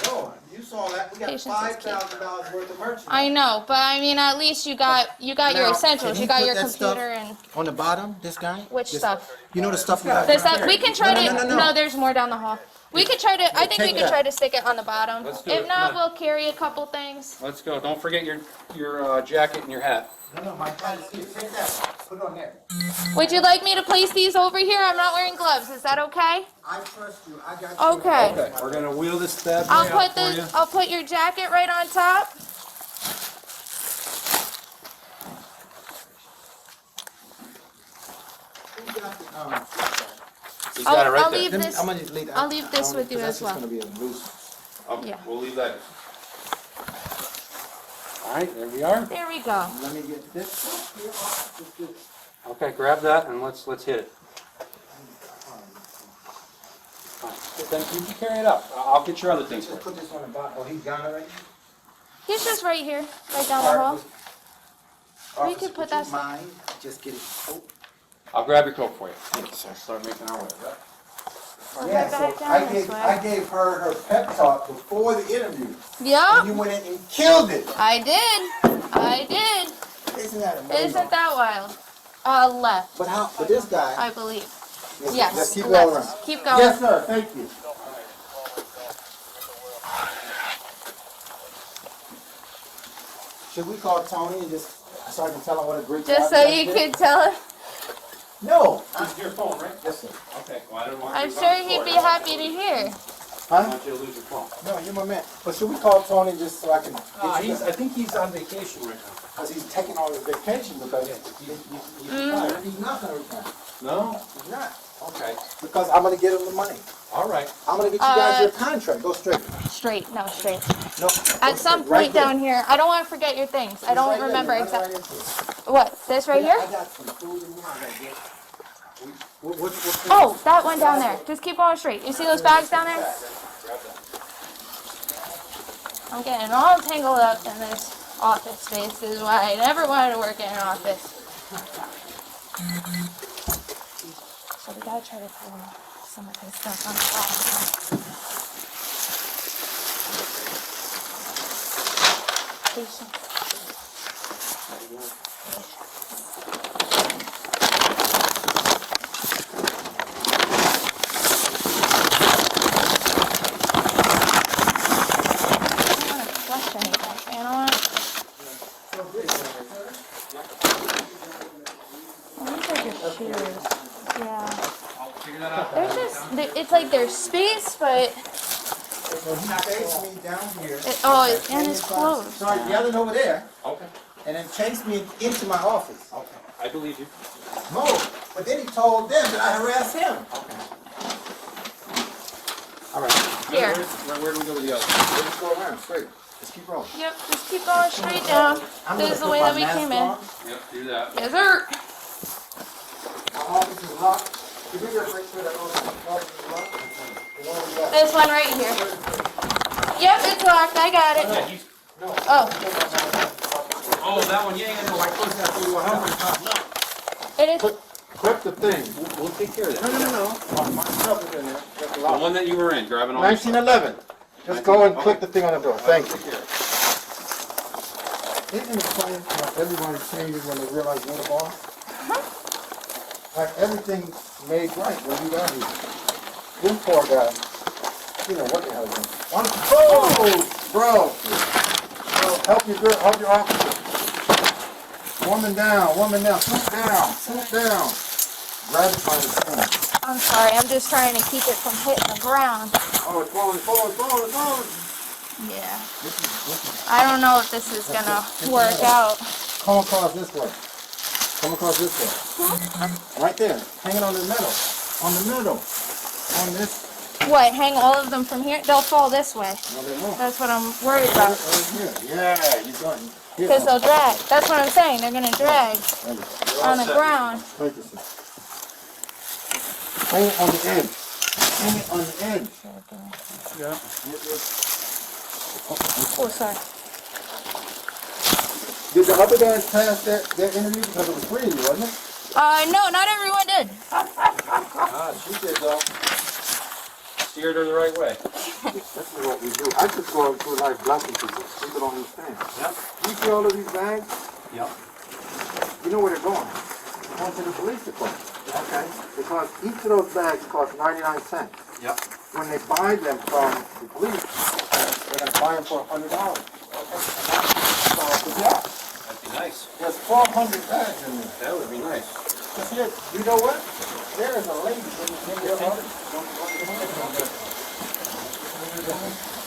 No, you saw that. We got Patience is key. $5,000 worth of merchandise. I know, but I mean, at least you got your Now, essentials. can You he got put your that stuff computer and on the bottom, this guy? which This- stuff? You know the stuff we got? The stuff we can try to. No. No, there's more down the hall. We could try to. I think we take could that. try to stick it on the bottom. Let's do If it, not, come on. we'll carry a couple things. Let's go. Don't forget your jacket and your hat. No, my hat is here. Take that. Put it on there. Would you like me to place these over here? I'm not wearing gloves. Is that okay? I trust you. I got you. Okay. Okay, we're gonna wheel this bad boy I'll out put for you. I'll put your jacket right on top. Who got the, He's got it right I'll there. leave this. I'm gonna just leave that. I'll leave this with you That's as just well. gonna be a loose. Okay, Yeah. we'll leave that. All right, there we are. There we go. Let me get this here off. Just do this. Okay, grab that and let's hit it. All right, then you can carry it up. I'll get your other things for Just you. put this on the bottom. Oh, he's gone already? He's just right here, right down the hall. We Officer, could put would you that- mind just get it. Oh, I'll grab your coat for you. thank you, sir. Start making our way. We'll Yeah, head back so down this way. I gave her pep talk before the interview. And Yeah, you went in and killed it. I did. Isn't that amazing? Isn't that wild? Left, But how, but this guy. I believe. Let's Yes, keep going left. around. Keep going. Yes, sir, thank you. Should we call Tony and just, so I can tell him what a great job Just so he you did? could tell him. No. This is your phone, right? Yes, sir. Okay, well, I don't want I'm sure he'd be happy to hear. I Huh? want you to lose your phone. No, you're my man. But should we call Tony just so I can get you? I think he's on vacation right now. Because he's taking all his vacation because he's retired. He's not gonna retire. No? He's not. Okay, Because I'm gonna get him the money. all right. I'm gonna get you guys your contract. Go straight. Straight, no, straight. No. At some point down here, I don't want to forget your things. I don't remember exactly. What, this right here? I got some food in here. I gotta get. What, Oh, that one down there. Just keep going straight. You see those bags down there? I'm getting all tangled up in this office space. This is why I never wanted to work in an office. So we gotta try to pull some of his stuff on the wall. Patience. It's like there's space, but So he chased me down here. and it's closed. Started yelling over there, Okay, and then chased me into my office. okay, I believe you. No, but then he told them that I harassed him. Okay. All right. Here. Where do we go with the other? Let's just go around straight. Just keep rolling. Yep, just keep going straight down. I'm This is the gonna way put that we my came mask in. Yep, do that. Yes, sir. on. My office is locked. Can we just make sure that all the office is locked? The one we got. This one right here. Yep, it's locked. I got it. Yeah, he's, Oh, oh, that one, yeah, no, I closed that for you. it is. Clip the thing. We'll take care of that. No. My stuff is in there. That's The locked. one that you were in, grabbing all your stuff. 1911. Just go and click the thing on the door. Thank you. Take care of it. Isn't it funny how everybody changes when they realize you're the boss? Like everything's made right when you got here. This poor guy, you know what the hell is bro, help your girl, help your officer. Woman down, swoop down. Grab it by the skin. I'm sorry. I'm just trying to keep it from hitting the ground. Oh, it's falling. Yeah. This is, I don't know if this is gonna work out. come across this way. Right there, hanging on the middle. On this. What? Hang all of them from here? They'll fall this way. No, they won't. That's what I'm worried about. Right here. Yeah, you got it. Here. Because they'll drag. That's what I'm saying. They're gonna drag on the ground. Thank you, sir. Hang it on the edge. Yeah. Oh, sorry. Did the other guys pass their interview because it was free, wasn't it? No, not everyone did. Ah, she did though. Steered her the right way. This is what we do. I just go through life blocking people. People don't understand. Yep. You see all of these bags? Yep. You know where they're going. They're going to the police department. Okay? Because each of those bags costs 99 cents. Yep. When they buy them from the police, they're going to buy them for $100. Okay? So, yeah. That'd be nice. There's 400 bags in there. That would be nice. Just here, you know what? There is a lady in your office.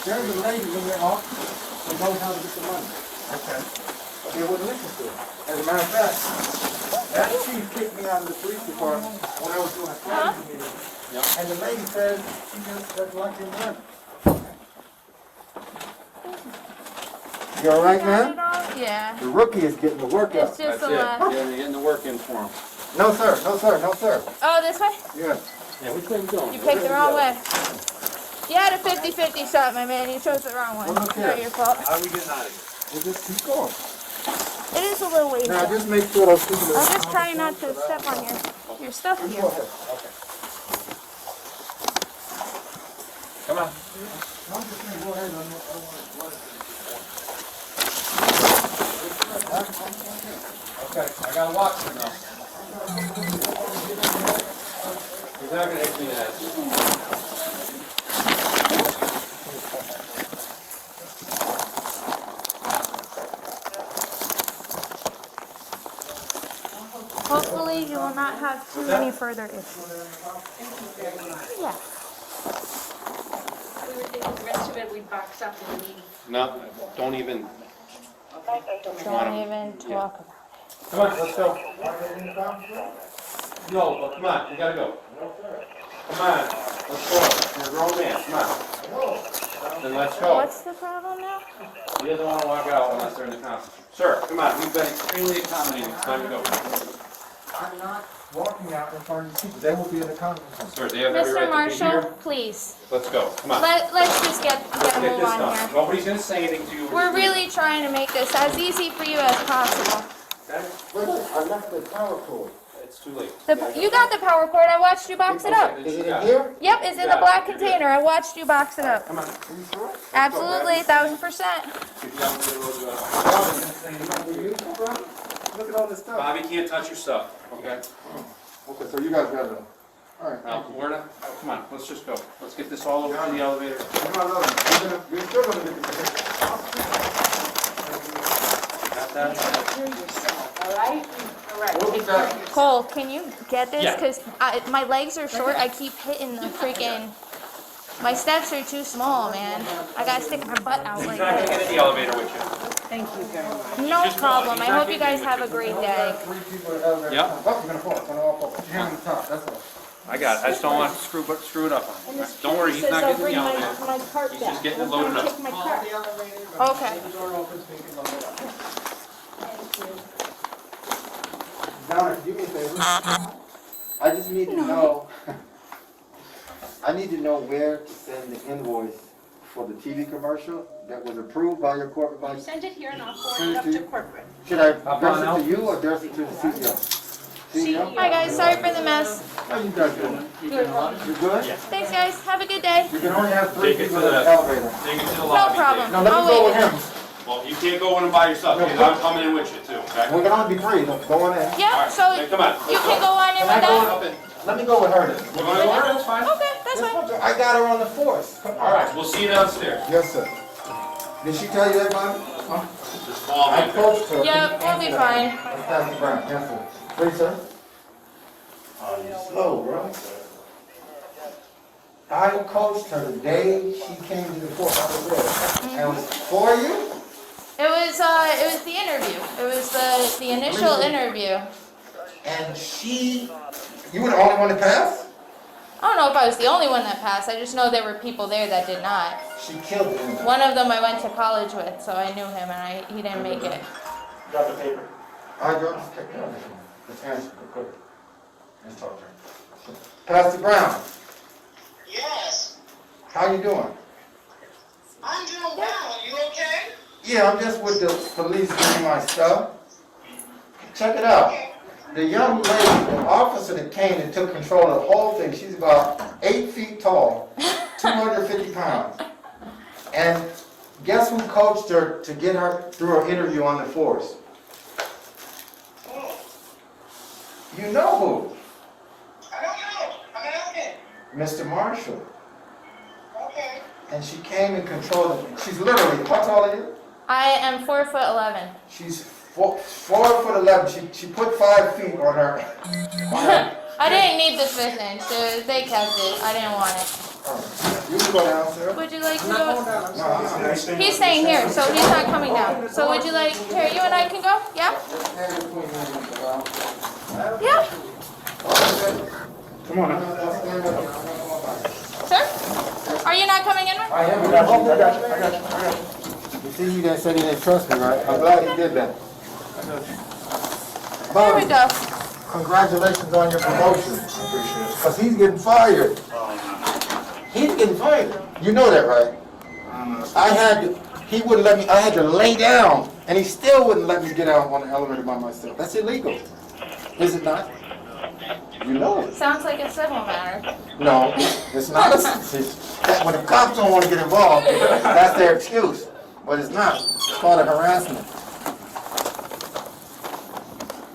There's a lady in your office who knows how to get the money. Okay. But they wouldn't listen to her. As a matter of fact, that chief kicked me out of the police department when I was doing a planning meeting. Yep. And the lady said she just doesn't like your money. You all right, man? Yeah. The rookie is getting the work It's out. just That's a it. lot. Yeah, you're getting the work in for him. No, sir. Oh, this way? Yes. Yeah, which way are we going? You picked the wrong way. You had a 50-50 shot, my man. You chose the wrong one. Well, look here. Not your fault. How are we getting out of here? We'll just keep going. It is a little ways. Now, though. just make sure those people I'm just trying not to step on your stuff Go here. ahead. Come on. I'm just gonna go ahead and Okay, I gotta watch him now. He's not gonna hit me in the head. Hopefully you will not have too many further issues. Yeah. We were thinking the rest of it we'd box up in the meeting. No, don't even. Don't even talk about it. Come on, let's go. No, but come on, we gotta go. Come on, let's go. You're a grown man, come on. Then let's go. What's the problem now? He doesn't wanna walk out unless they're in the conference room. Sir, come on, we've been extremely accommodating, it's time to go. I'm not walking out in front of these people. They will be in the conference room. Sir, they have every Mr. right to be Marshall, here. please. Let's go, come on. Let's just get Let's a get move this on done. here. Nobody's gonna say anything to you. We're really trying to make this as easy for you as possible. Okay? I left the power cord. It's too late. You got the power cord. I watched you box it up. Is it in here? Yep, it's in the black container. I watched you box it up. Come on. Absolutely, 1000%. Look at all this stuff. Bobby can't touch your stuff, okay? Okay, so you guys got it. All right. Now, we're not, come on, let's just go. Let's get this all over to the elevator. You're still gonna get the Got that? Hear yourself, all right? All right. What was that? Cole, can you get this? Yeah. Because my legs are short. I keep hitting the freaking. My steps are too small, man. I gotta stick my butt out He's like not gonna get this. in the elevator with you. Thank you very much. No Just problem. walk. I hope you guys have a great day. Three people in the elevator. Yep. Oh, you're gonna fall. It's gonna all fall. Put your hand on the top, that's all. I got it, I just don't want to screw it up on And him. this Don't worry, he's says not I'll getting in the bring elevator. my cart He's back. just getting it I'm loaded gonna up. take my cart. Okay. The door opens, we can load it up. Thank you. Donna, do me a favor. I just need to know, I need to know where to send the invoice for the TV commercial that was approved by your corporate vice. Send it here and I'll forward it up to corporate. Should I address it to you or address it to the CEO? CEO? Hi guys, sorry for the mess. How you guys doing? You good? Thanks guys. Have a good day. You can only have three Take it people to in the the- elevator. Take it to the No lobby. problem. No, let I'll me go wait. with him. Well, you can't go in by yourself, No, because I'm coming in with you too, okay? We can only be three, no, go on in. Yeah, so Hey, come on. you can go on in Can with I go that. Up in. Let me go with her then. We're going to order, that's fine. Okay, that's fine. I got her on the force. All right, we'll see you downstairs. Yes, sir. Did she tell you that, Bobby? Just follow I me. coached her. Yep, we'll be fine. That's Pastor Brown, yes, sir. Please, sir. Slow, bro. I coached her the day she came to the court. I was there. And it was for you? It was the interview. It was the initial interview. And you were the only one to pass? I don't know if I was the only one that passed. I just know there were people there that did not. She killed it. One of them I went to college with, so I knew him, and he didn't make it. Got the paper? I got the paper. Let's answer it quick. Let's talk to her. Pastor Brown, Yes, how you doing? I'm doing well. You okay? Yeah, I'm just with the police getting my stuff. Check it out. The young lady, the officer that came and took control of the whole thing, she's about 8 feet tall, 250 pounds. And guess who coached her to get her through her interview on the force? You know who? I don't know. I'm asking. Mr. Marshall. Okay. And she came and controlled it. She's literally, how tall are you? I am 4'11". She's 4'11". She put 5 feet on her. I didn't need the 5th inch, so they kept it. I didn't want it. You can go down, sir. Would you like to go? No, He's staying here, so he's not coming down. So would you like, here, you and I can go? Yeah? Yeah? Come on. Sir? Are you not coming in? I am. I got you. You see, you didn't say you didn't trust me, right? I'm glad you did that. There we go. Congratulations on your promotion. I appreciate it. Because he's getting fired. He's getting fired. You know that, right? He wouldn't let me, I had to lay down, and he still wouldn't let me get out on the elevator by myself. That's illegal. Is it not? You know it. Sounds like a civil matter. No, it's not. When the cops don't want to get involved, that's their excuse. But it's not. It's called a harassment.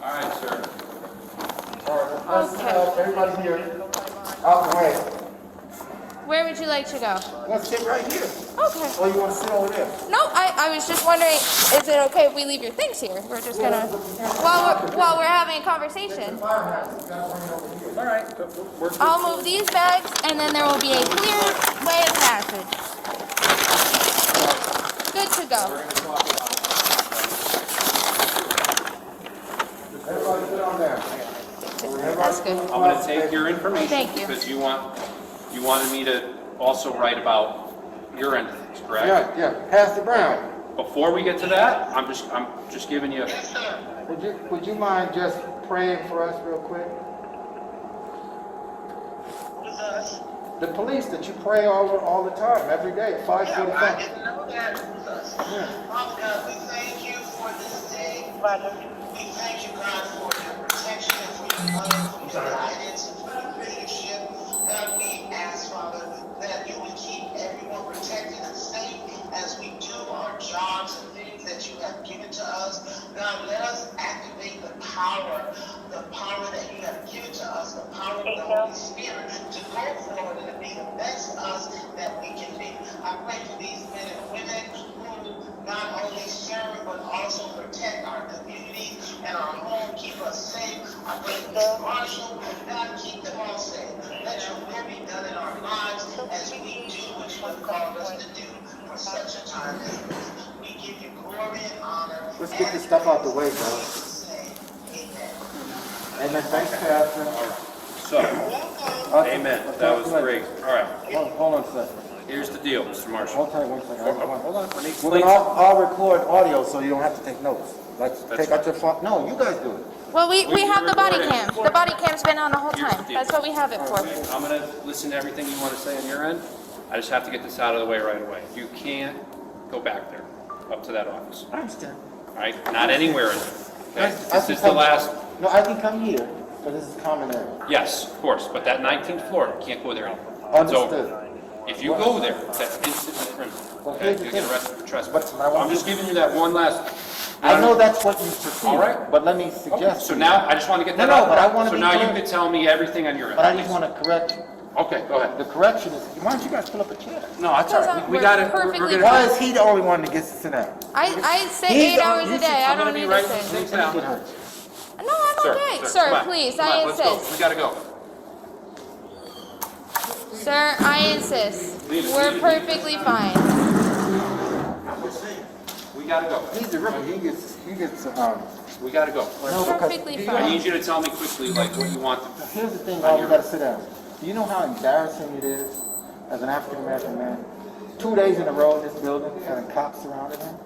All right, sir. Okay. Everybody here, out the way. Where would you like to go? Let's sit right here. Okay. Or you want to sit over there? No, I was just wondering, is it okay if we leave your things here? We're just gonna, while we're having a conversation. All right. I'll move these bags, and then there will be a clear way of passage. Good to go. Everybody sit on there. That's good. I'm gonna take your information. Thank you. Because you wanted me to also write about your end of things, correct? Yeah, Pastor Brown, Before we get to that, I'm just giving you, Yes, sir. would you mind just praying for us real quick? Who's us? The police that you pray over all the time, every day at I 5:45. didn't know that. Who's us? Father God, we thank you for this day. We thank you, God, for your protection and for your love, for your guidance and for your leadership. God, we ask, Father, that you would keep everyone protected and safe as we do our jobs and things that you have given to us. God, let us activate the power that you have given to us, the power of the Holy Spirit to go forward and to be the best us that we can be. I pray for these men and women who not only serve but also protect our communities and our home, keep us safe. I pray for Mr. Marshall, God, keep them all safe. Let your will be done in our lives as we do what you have called us to do for such a time as this. We give you glory and honor. Let's get this stuff out the way, bro. Amen. Thanks, Pastor. So, amen. That was great. All right. Hold on a second. Here's the deal, Mr. Marshall. Hold tight 1 second. Hold on. Let me We're explain. gonna all record audio so you don't have to take notes. Let's That's take out your phone. No, you guys do it. Well, we We have the body recorded. cam. The body cam's been on the whole Here's the time. deal. That's what we have it for. I'm gonna listen to everything you want to say on your end. I just have to get this out of the way right away. You can't go back there, up to that office. I understand. All right? Not anywhere in there. Okay? I This can is the come- last. No, I can come here, but this is common area. Yes, of course, but that 19th floor, you can't go there anymore. It's over. Understood. If you go there, that's instantly criminal. Well, Okay, here's the you get thing. arrested for trespass. But I want I'm just giving you that one last. I know that's what you perceive. All right. But let me Okay, suggest. so now, I just want to get that No, out. but I wanna So be now you clear. can tell me everything on your end. But I just please. want to correct you. Okay, go ahead. The correction is, why don't you guys pull up a chair? No, that's all right. We We're got it. perfectly We're Why gonna. is he the only one that gets to sit down? I sit He's 8 on- hours you a should- day. I I'm don't gonna be need writing to these sit. things Get down. hurt. No, I'm okay. Come Sir, on, please, come I on, let's go. insist. We gotta go. Sir, I insist. Leave it, We're leave it. perfectly fine. We gotta go. He's the rookie, he gets, We gotta go. no, Perfectly because, I fine. need you to tell me quickly, like, what you want. here's the thing, why we gotta sit down. Do you know how embarrassing it is as an African-American man? 2 days in a row in this building, having cops surrounded him?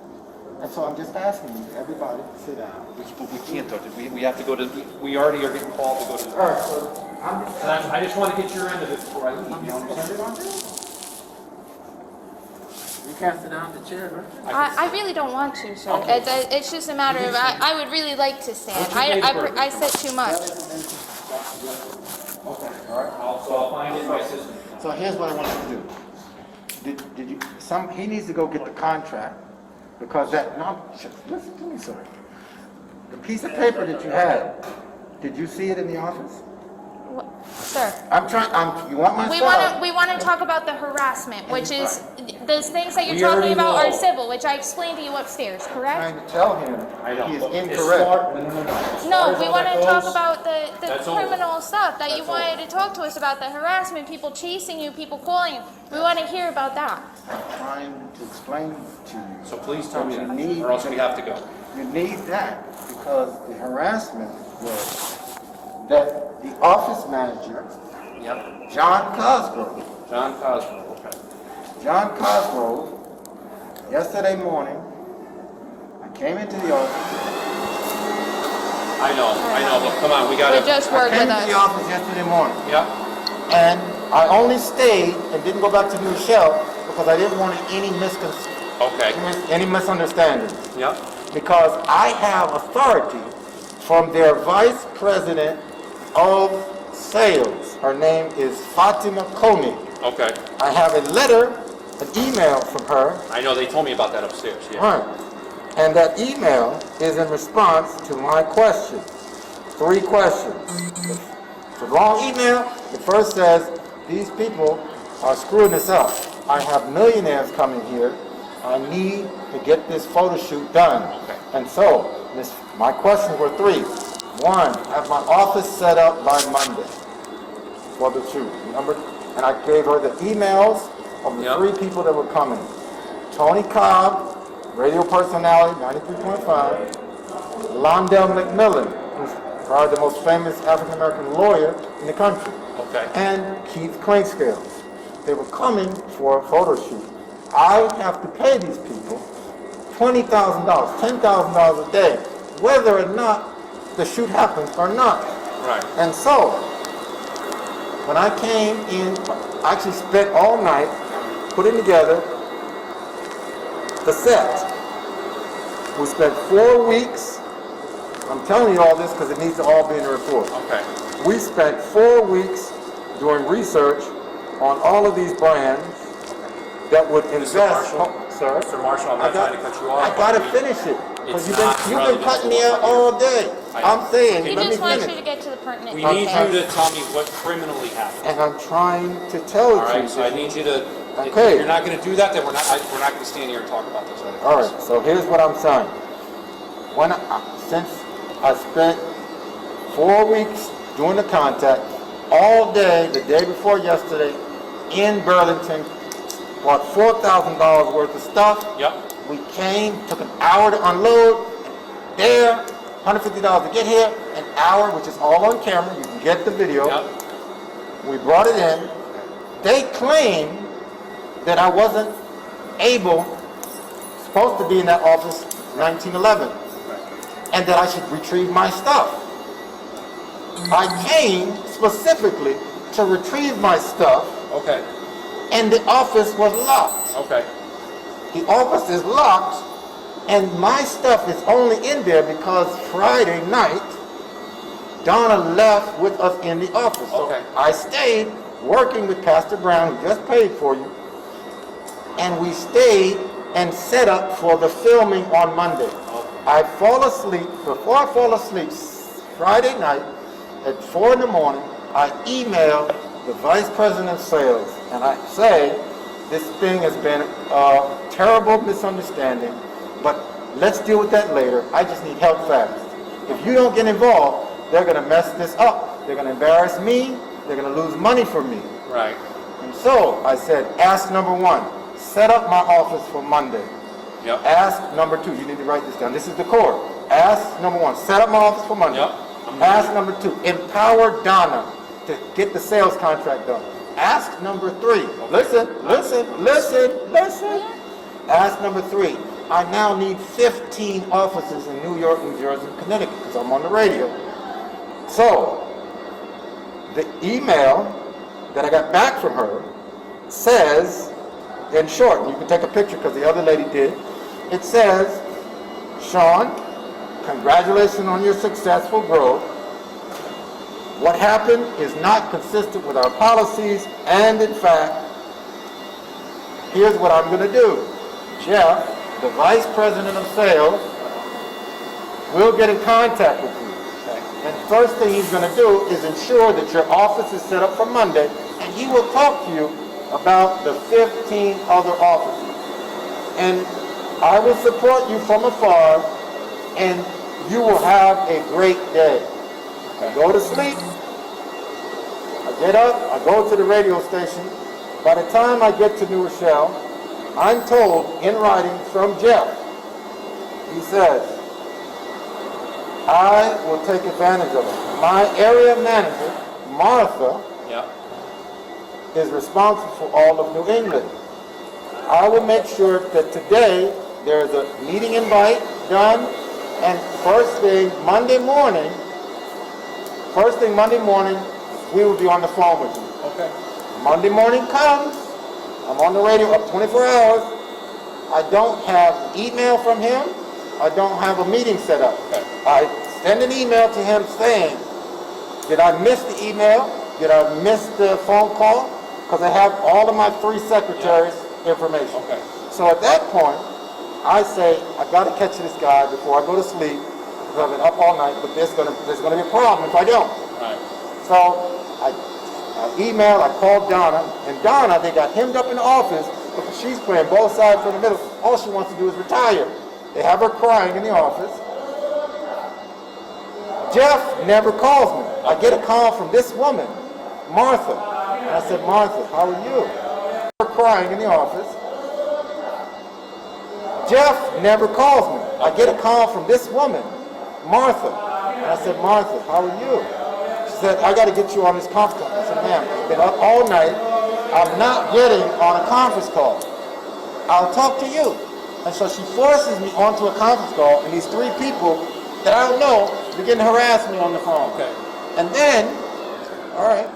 And so I'm just asking you, everybody, sit down. We can't though. We have to go to, we already are getting called to go to the. All right, so I'm just. And I just want to get your end of it before I leave. You know what I'm saying? You can't sit down in the chair, right? I really don't want to, sir. It's just a matter of, I would really like to stand. I sit too much. Okay, all right. So I'll find it in my system. So here's what I want you to do. Did you, he needs to go get the contract, because that, no, listen to me, sir. The piece of paper that you had, did you see it in the office? Sir, You want my we want to talk about the harassment, which is, those things that you're We talking already about are know. civil, which I explained to you upstairs, I'm correct? trying to tell him he is incorrect. No, we want to talk about the That's all. criminal stuff that you That's all. wanted to talk to us about, the harassment, people chasing you, people calling you. We want to hear about that. I'm trying to explain to you. So please tell me You that, need- or else we have to go. You need that, because the harassment was that the office manager, Yep. John Cosgrove, John Cosgrove, okay. John Cosgrove, yesterday morning, I came into the office. I know, but come on, we gotta. But just I work came with into the us. office yesterday morning, Yep. and I only stayed and didn't go back to New Shell because I didn't want any Okay. misunderstandings. Yep. Because I have authority from their vice president of sales. Her name is Fatima Koenig. Okay. I have a letter, an email from her. I know, they told me about that upstairs, yeah. Right. And that email is in response to my question. 3 questions. It's a long email. The first says, these people are screwing us up. I have millionaires coming here. I need to get this photo shoot done. Okay. And so, my questions were 3. 1, have my office set up by Monday for the shoot. Remember? And I gave her the emails of the Yep. 3 people that were coming. Tony Cobb, radio personality, 93.5. Londell McMillan, who's probably the most famous African-American lawyer in the country. Okay. And Keith Crankscales. They were coming for a photo shoot. I have to pay these people $20,000, $10,000 a day, whether or not the shoot happened or not. Right. And so, when I came in, I actually spent all night putting together the set. We spent 4 weeks. I'm telling you all this because it needs to all be in the report. Okay. We spent 4 weeks doing research on all of these brands that would invest. Marshall? Sir? Mr. Marshall, I'm not trying to cut you off. I gotta finish it. It's Because you've not been relevant cutting to me out what we're all day. I'm saying, He let me just wants you finish. to get to the pertinent We need details. you to tell me what criminally happened. And I'm trying to tell All right, you. so I need you to, if Okay. you're not gonna do that, then we're not gonna stand here and talk about this. All right, so here's what I'm saying. Since I spent 4 weeks doing the contact, all day, the day before yesterday, in Burlington, bought $4,000 worth of stuff. Yep. We came, took an hour to unload. There, $150 to get here, an hour, which is all on camera. You can get the video. Yep. We brought it in. They claim that I wasn't supposed to be in that office 1911, and that I should retrieve my stuff. I came specifically to retrieve my stuff, Okay. and the office was locked. Okay. The office is locked, and my stuff is only in there because Friday night, Donna left with us in the office. So Okay. I stayed working with Pastor Brown, who just paid for you, and we stayed and set up for the filming on Monday. I fall asleep. Before I fall asleep Friday night at 4 in the morning, I email the Vice President of Sales, and I say, this thing has been a terrible misunderstanding, but let's deal with that later. I just need help fast. If you don't get involved, they're going to mess this up. They're going to embarrass me. They're going to lose money from me. Right. And so I said, ask number 1, set up my office for Monday. Yep. Ask number 2, you need to write this down. This is the core. Ask number 1, set up my office for Monday. Yep. Ask number 2, empower Donna to get the sales contract done. Ask number 3, listen. Ask number 3, I now need 15 offices in New York, New Jersey, and Connecticut because I'm on the radio. So, the email that I got back from her says, in short, and you can take a picture because the other lady did, it says, Sean, congratulations on your successful growth. What happened is not consistent with our policies, and in fact, here's what I'm going to do. Jeff, the Vice President of Sales, will get in contact with you. And first thing he's going to do is ensure that your office is set up for Monday, and he will talk to you about the 15 other offices. And I will support you from afar, and you will have a great day. I go to sleep, I get up, I go to the radio station. By the time I get to New Rochelle, I'm told in writing from Jeff, he says, I will take advantage of it. My area manager, Martha, is responsible for all of New England. I will make sure that today there is a meeting invite done, and first thing Monday morning, we will be on the phone with you. Okay. Monday morning comes, I'm on the radio up 24 hours. I don't have email from him. I don't have a meeting set up. Okay. I send an email to him saying, did I miss the email? Did I miss the phone call? Because I have all of my 3 secretaries' information. Okay. So at that point, I say, I got to catch this guy before I go to sleep, because I've been up all night, but there's gonna be a problem if I don't. Right. So I emailed, I called Donna, and Donna, they got hemmed up in the office because she's playing both sides from the middle. All she wants to do is retire. They have her crying in the office. Jeff never calls me. I get a call from this woman, Martha. And I said, Martha, how are you? Her crying in the office. Jeff never calls me. I get a call from this woman, Martha. And I said, Martha, how are you? She said, I got to get you on this conference call. I said, ma'am, I've been up all night. I'm not getting on a conference call. I'll talk to you. And so she forces me onto a conference call, and these 3 people that I don't know begin to harass me on the phone. Okay. And then, all right,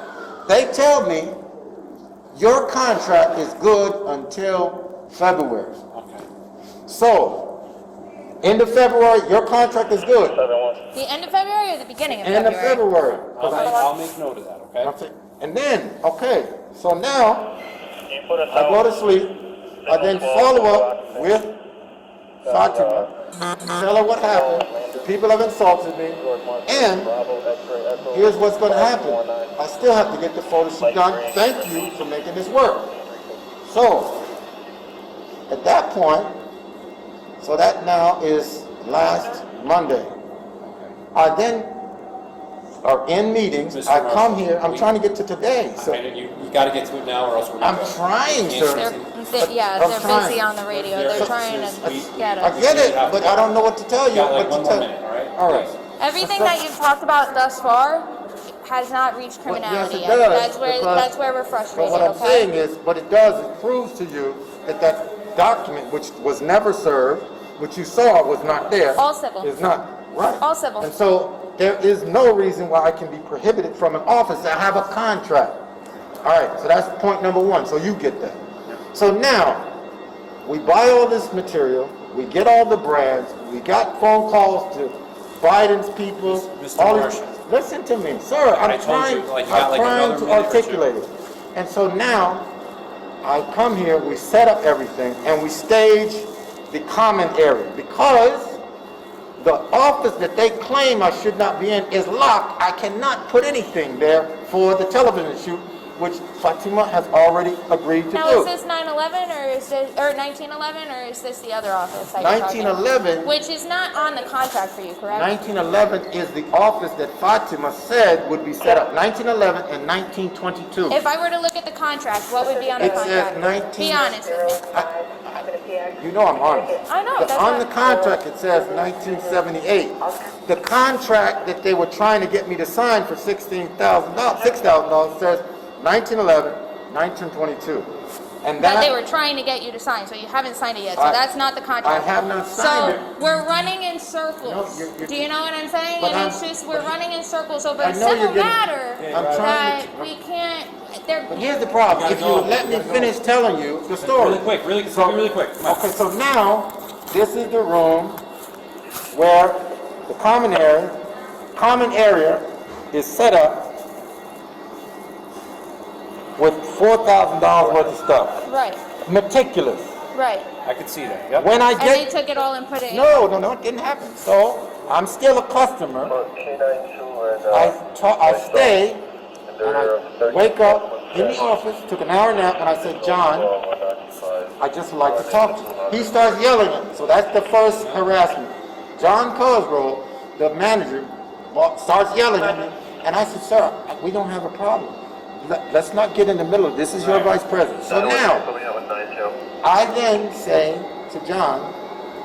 they tell me your contract is good until February. Okay. So, end of February, your contract is good. The end of February or the beginning of End of February? February. I'll make note of that, okay? And then, okay, so now I go to sleep. I then follow up with Fatima, tell her what happened. The people have insulted me, and here's what's going to happen. I still have to get the photo shoot done. Thank you for making this work. So, at that point, so that now is last Monday. I then are in meetings. Mr. I come Marshall, here. I'm trying to get to today. So You gotta get to it now, or else we're I'm not. trying, sir. They're I'm busy trying. on the radio. They're trying to get I us. get it, but I don't know what to tell You you. got like What one to more tell. minute, all right? All right. Everything that you've talked about thus far has not reached Well, criminality yes, it yet. does, That's where we're But frustrated, what I'm saying okay? is, what it does, it proves to you that that document, which was never served, which you saw was not there, All civil. is not right. All civil. And so there is no reason why I can be prohibited from an office. I have a contract. All right, so that's point number one. So you get that. So now, we buy all this material, we get all the brands, we got phone calls to Biden's people. Mr. all Marshall. Listen to me, sir. I told you, like, you got like another to minute or two. articulate it. And so now, I come here, we set up everything, and we stage the common area. Because the office that they claim I should not be in is locked, I cannot put anything there for the television shoot, which Fatima has already agreed to Now, do. is this 9/11 or is this, or 1911, or is this the other office that you're talking about? 1911, Which is not on the contract for you, correct? 1911 is the office that Fatima said would be set up. 1911 and 1922. If I were to look at the contract, what would be on the It says contract? 19. Be honest with me. You know I'm honest. I know, But that's on why- the contract, it says 1978. The contract that they were trying to get me to sign for $16,000, $6,000 says 1911, 1922. And That that, they were trying to get you to sign, so you haven't signed it yet, so I- that's not the contract. I have not signed it. So, we're running in circles. No, you're- Do you know what I'm saying? But And it's I'm- just, we're running in circles over I a know you're civil getting- matter I'm trying that to- we can't, they're, but here's the problem. If you would let me finish telling you the story. Really quick, really quick. Come on. Okay, so now, this is the room where the common area is set up with $4,000 worth of stuff. right, Meticulous. right. I could see that, yep. When I And they get, took it all and put it in. no, it didn't happen. So, I'm still a customer. I stay, and I wake up in the office, took an hour nap, and I said, John, I just would like to talk to you. He starts yelling at me, so that's the first harassment. John Cosgrove, the manager, starts yelling at me, and I said, sir, we don't have a problem. Let's not get in the middle. This is your vice president. So now, I then say to John,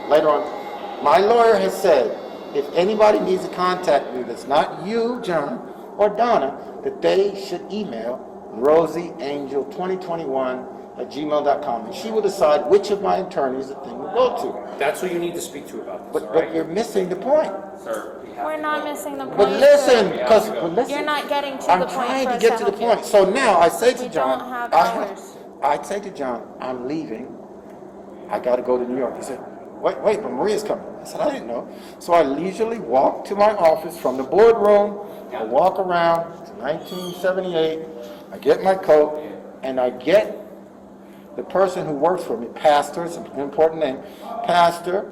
later on, my lawyer has said, if anybody needs to contact me that's not you, John, or Donna, that they should email rosieangel2021@gmail.com, and she will decide which of my attorneys the thing will go to. That's who you need to speak to about this, all But right? you're missing the point. Sir, we have We're to not go. missing the point. But listen, sir. because You're not getting to I'm the point trying for to us get to the help you. point. So now I say to We John, don't have hours. I say to John, I'm leaving. I got to go to New York. He said, wait, but Maria's coming. I said, I didn't know. So I leisurely walk to my office from the boardroom. I walk around to 1978. I get my coat, and I get the person who works for me, Pastor, it's an important name, Pastor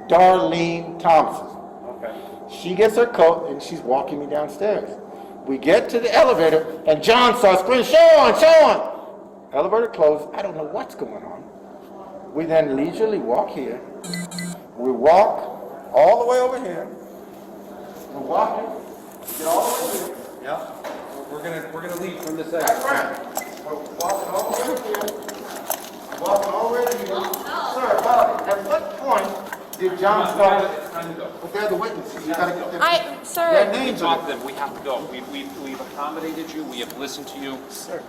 Darlene Thompson. Okay. She gets her coat, and she's walking me downstairs. We get to the elevator, and John starts screaming, show on! Elevator closed. I don't know what's going on. We then leisurely walk here. We walk all the way over here. We're walking. We get all the way here. Yeah. We're gonna leave from this That's exit. right. We're walking all the way to here. Walking all the way to here. Sir, Bob, at what point did John start? It's time to go. But they're the witnesses. You gotta get their their Sir, names Talk on to it. them, we have to go. We've accommodated you, we have listened to you. Sir,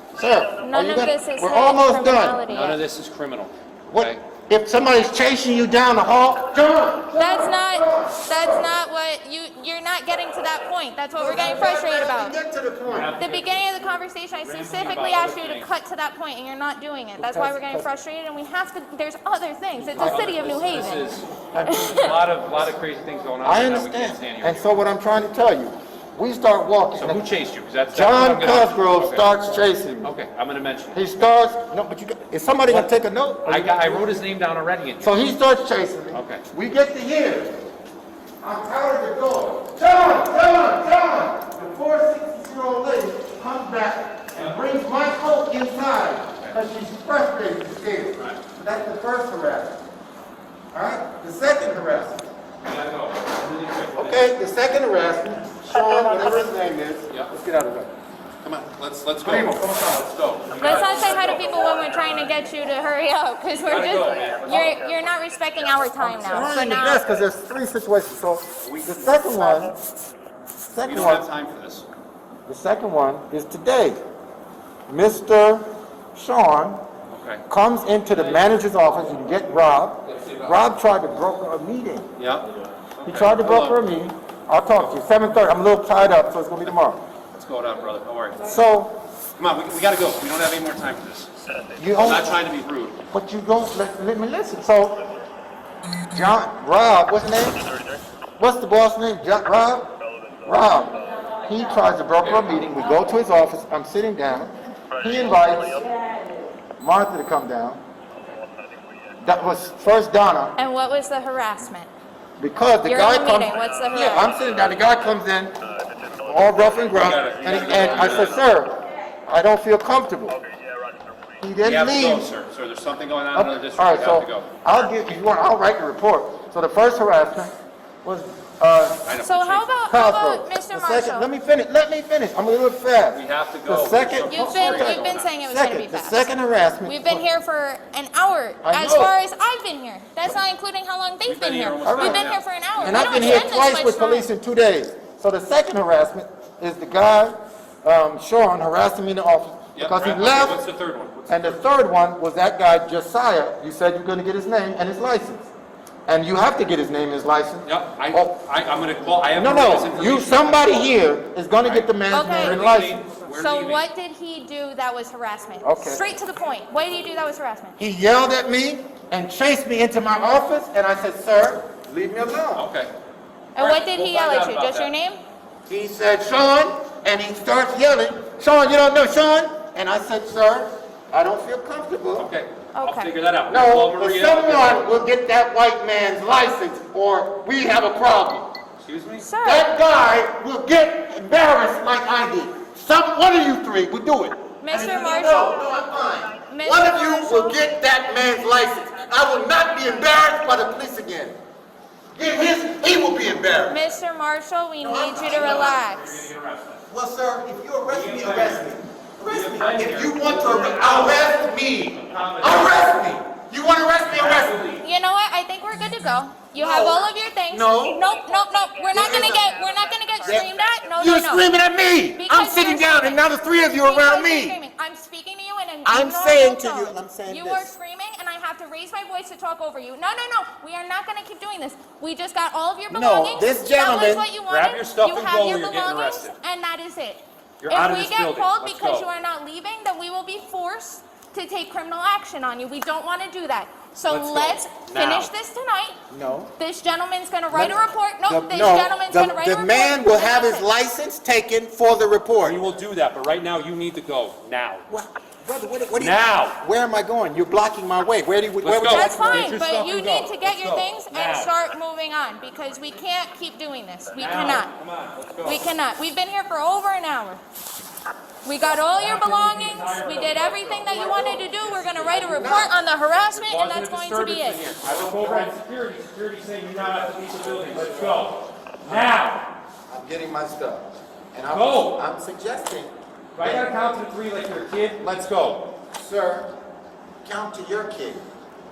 none of this is we're hitting almost done. criminality None of yet. this is criminal, What? okay? If somebody's chasing you down the hall, John! That's not what you're not getting to that point. That's what we're getting frustrated about. Get to the point. The beginning of the conversation, I specifically asked you to cut to that point, and you're not doing it. That's why we're getting frustrated, and we have to, there's other things. It's the city of New Haven. This is a lot of crazy things going on. I right now. We can't understand. stand here. And so what I'm trying to tell you, we start walking. So who chased you? 'Cause that's John what I'm gonna- Cosgrove okay. starts chasing me. Okay, I'm gonna mention it. He starts, no, but is somebody gonna take a note? I wrote his name down already in here. So he starts chasing me. Okay. We get to here. I'm out of the door. John! The 460-year-old lady comes back and brings my coat inside because she's frustrated and scared. Right. That's the first harassment. All right? The second harassment. Yeah, no, really quick. Okay, the second harassment, Sean, whatever his name is. Yeah. Let's get out of the way. Come on, let's go. Primo, come on. Let's go. Let's not say hi to people when we're trying to get you to hurry up, because we're just, you're not respecting our time now. So Trying the now, best because there's three situations. So the second one, We don't have time for this. the second one is today. Mr. Sean Okay. comes into the manager's office and get Rob. Rob tried to broker a meeting. Yeah. He tried to broker a meeting. I'll talk to you. 7:30. I'm a little tied up, so it's gonna be tomorrow. Let's go down, brother. Don't worry. So Come on, we gotta go. We don't have any more time for this. you I'm not don't, trying to be rude. but you don't let me listen. So Rob, what's his name? What's the boss name? Rob. He tries to broker a meeting. We go to his office. I'm sitting down. He invites Martha to come down. That was first Donna, and what was the harassment? because the You're guy in a comes. meeting. What's the Yeah, harassment? I'm sitting down. The guy comes in, all rough and gruff, and I said, "Sir, I don't feel comfortable." He We didn't have to go, leave. sir. Sir, there's something going on in the district. All right, We have to so go. I'll give, if you want, I'll write the report. So the first harassment was, I know. So how about Cosgrove. Mr. The second, Marshall? let me finish, I'm a little fast. We have to go. The second, You've been saying it was going to be the fast. second harassment. We've been here for an hour, I as know. far as I've been here. That's not including how long they've been here. almost We've an been hour. here for an hour. And We I've don't been here spend this twice much with time. police in 2 days. So the second harassment is the guy, Sean, harassing me in the office Yep, because he right. left. What's the third one? And the third one was that guy, Josiah. You said you're gonna get his name and his license. And you have to get his name and his license. Yep, Oh. I'm gonna call, I have No, to read this no, information. somebody here is gonna get the man's Okay. name and license. We're So leaving. what did he do that was harassment? Okay. Straight to the point. What did he do that was harassment? He yelled at me and chased me into my office, and I said, "Sir, leave me alone." Okay. And what did he yell find at out you? about Just your that. name? He said, "Sean," and he starts yelling, "Sean, you don't know Sean?" And I said, "Sir, I don't feel comfortable." Okay. I'll Okay. figure that out. No, Call but Maria. someone will get that white man's license, or we have a problem. Excuse me? Sir. That guy will get embarrassed like I did. One of you three will do it. Mr. No, Marshall. I'm fine. Mr. One of you will Marshall. get that man's license. I will not be embarrassed by the police again. He will be embarrassed. Mr. Marshall, we need you to relax. Well, sir, if you arrest me, arrest me. Arrest me. If you want to arrest me, arrest me. You want to arrest me, arrest me. You know what? I think we're good to go. You have all of your things. No. Nope. We're not gonna get screamed at. No, You're no. screaming at me. I'm Because sitting you're down, and now the three of you are Because around you're me. screaming. I'm speaking to you in an I'm normal saying to tone. you, and I'm saying You this. are screaming, and I have to raise my voice to talk over you. No. We are not gonna keep doing this. We just got all of your No, belongings. this That gentleman- was what you wanted. Grab your stuff You and have go, your you're getting belongings, arrested. and that is it. You're out of If this we get building. called Let's because go. you are not leaving, then we will be forced to take criminal action on you. We don't want to do that. So Let's go. let's finish Now. this tonight. No. This gentleman's gonna write a report. No, this No, gentleman's gonna write a the report. man will have That's his it. license taken for the report. We will do that, but right now you need to go. Now. What? Brother, what do you... Now. Where am I going? You're blocking my way. Where would Let's you go. like That's to go? fine, your but stuff you and need go. to get Let's your go. things and Now. start moving on, because we can't keep doing this. We Now. cannot. Come on, let's go. We cannot. We've been here for over an hour. We got all your belongings. We did everything that you wanted to do. We're gonna write a report on the harassment, and that's going to be it. I look over at security. Security saying you're not allowed to leave the building. Let's go. Now. I'm getting my stuff. And Go. I'm suggesting, If I gotta count to 3 like you're a kid, let's go. sir, count to your kid.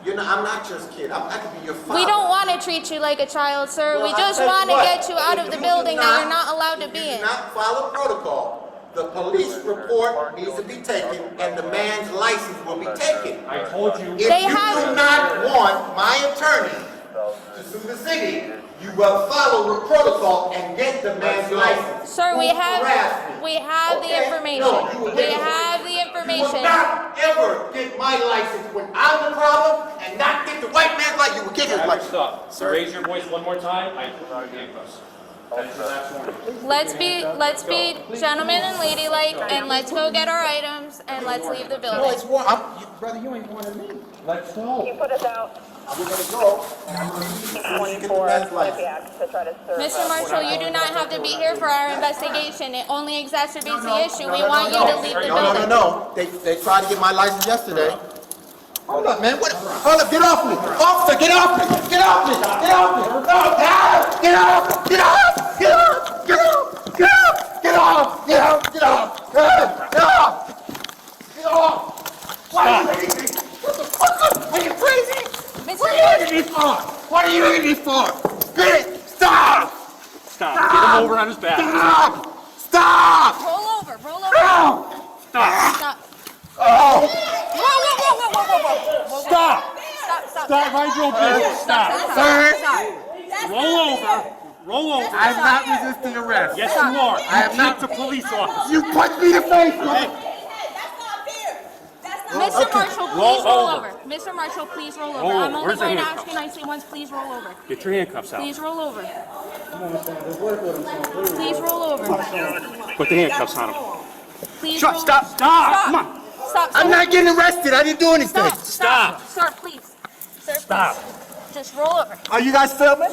I'm not your kid. I could be your father. We don't want to treat you like a child, sir. Well, We I just tell you want to what, get you out if of the you building do that not- you're not allowed to if be you do in. not follow protocol, the police report needs to be taken and the man's license will be taken. I told you. If you do not want my attorney to sue the city, you will follow the protocol and get the man's license. Sir, we Who harassed me. have the Okay? information. No, you will We get have the You will information. not ever get my license when I'm the problem and not get the white man's license. You will get his license. Stop. So raise your voice one more time. I put you in handcuffs. That is your last warning. Let's be gentlemen and ladylike, and let's go get our items, and let's leave the building. Brother, you ain't wanting me. Let's go. He put us out We're gonna go and I'm gonna leave before you get the 24 man's license. Pontiac to try to serve Mr. Marshall, you do not have to be here for our investigation. It only exacerbates the issue. We want you to leave the building. No. They tried to get my license yesterday. Hold up, man. Hold up, get off me. Officer, get off me. Get off me. Get off me. Get off. Get off. Get off. Get off. Get off. Get off. Get off. Get off. Get off. Get off. Why are you hitting me? What the fuck? Are you crazy? What are you hitting me for? What are you hitting me for? Get it. Stop. Stop. Get him over on his back. Stop. Stop. Roll over. No. Stop. Stop. Oh. Whoa. Stop. Stop. Mind your own business. Stop. Sir. Roll over. Roll over. I'm not resisting arrest. Yes, you are. I am not a police officer. You punched me in the face, man. Mr. Marshall, please roll over. Mr. Marshall, please roll over. Roll over. I'm only Where's the going to handcuffs? ask you nicely once. Please roll over. Get your handcuffs out. Please roll over. Please roll over. Put the handcuffs on him. Please roll over. Stop. Come on. Stop. I'm not getting arrested. I didn't do anything. Stop. Sir, please. Sir, please. Stop. Just roll over. Are you guys filming?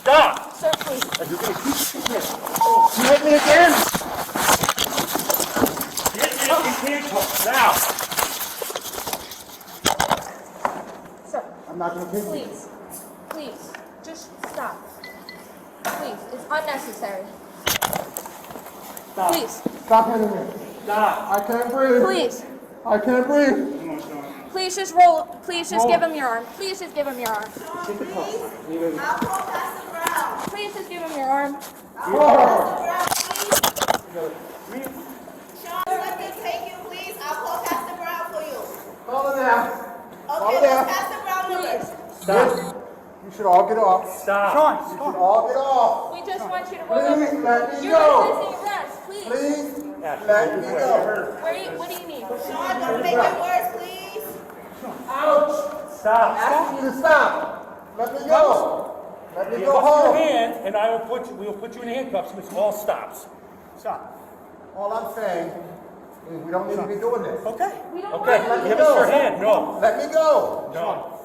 Stop. Sir, please. You hit me again? Get these handcuffs now. Sir, I'm not gonna hit you. please. Just stop. Please. It's unnecessary. Stop. Please. Stop hitting me. Stop. I can't breathe. Please. I can't breathe. Please just roll. Please just give him your arm. Please just give him your arm. Please just give him your arm. Call it down. Call it down. Stop. You should all get off. Stop. You should all get off. We just want you to roll over. Please let me You're go. resisting arrest. Please. Please let me go. What do you need? Ouch. Stop. Ask you to stop. Let me go. Let me go home. hand, and we will put you in handcuffs. This all stops. Stop. All I'm saying is we don't need to be doing this. Okay. We don't Okay. want you Give to us your hand. No. Let me go. No.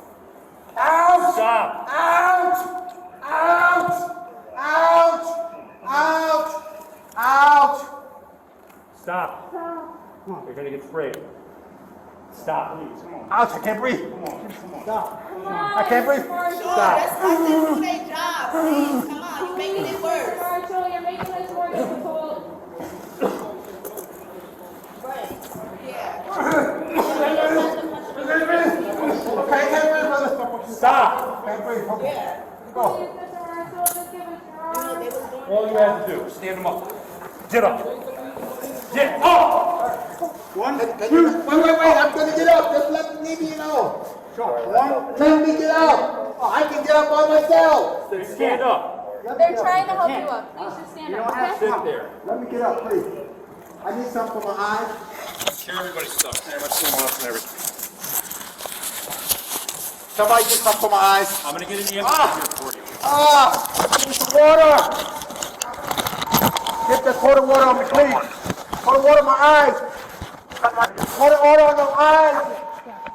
Ouch! Stop. Ouch! Ouch! Ouch! Ouch! Ouch! Stop. Come on. You're gonna get sprayed. Stop, please. Come on. Ouch! I can't breathe. Come on. Stop. I can't breathe. Stop. Marshall, you're making this more difficult. Okay, I can't breathe, brother. Stop. Can't breathe. Okay. Go. Please, Mr. Marshall, just give us your arm. All you have to do, stand them up. Get up. Get up. One, two. Wait. I'm gonna get up. Just let me alone. One. Let me get up. I can get up by myself. Then stand up. They're trying to help you up. Please just stand up, okay? Sit there. Let me get up, please. I need something for my eyes. Share everybody's stuff. Everybody see them and everything. Somebody get something for my eyes. I'm gonna get in the ambulance here for you. Water. Get that quarter water on me, please. Quarter water on my eyes. Quarter water on my eyes.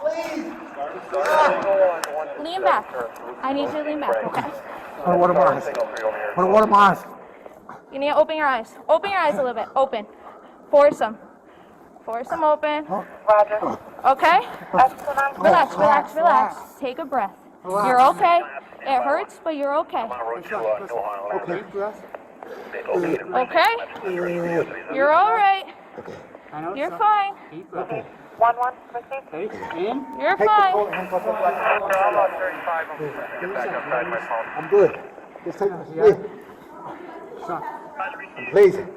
Please. Lean back. I need you to lean back, okay? Quarter water on my eyes. Quarter water on my eyes. You need to open your eyes. Open your eyes a little bit. Open. Force them. Force them open. Roger. Okay? Relax. Take a breath. You're okay. It hurts, but you're okay. Okay, breath. Okay? You're all right. You're fine. 1-1, proceed. You're fine. I'm good. Just take this. I'm bleeding.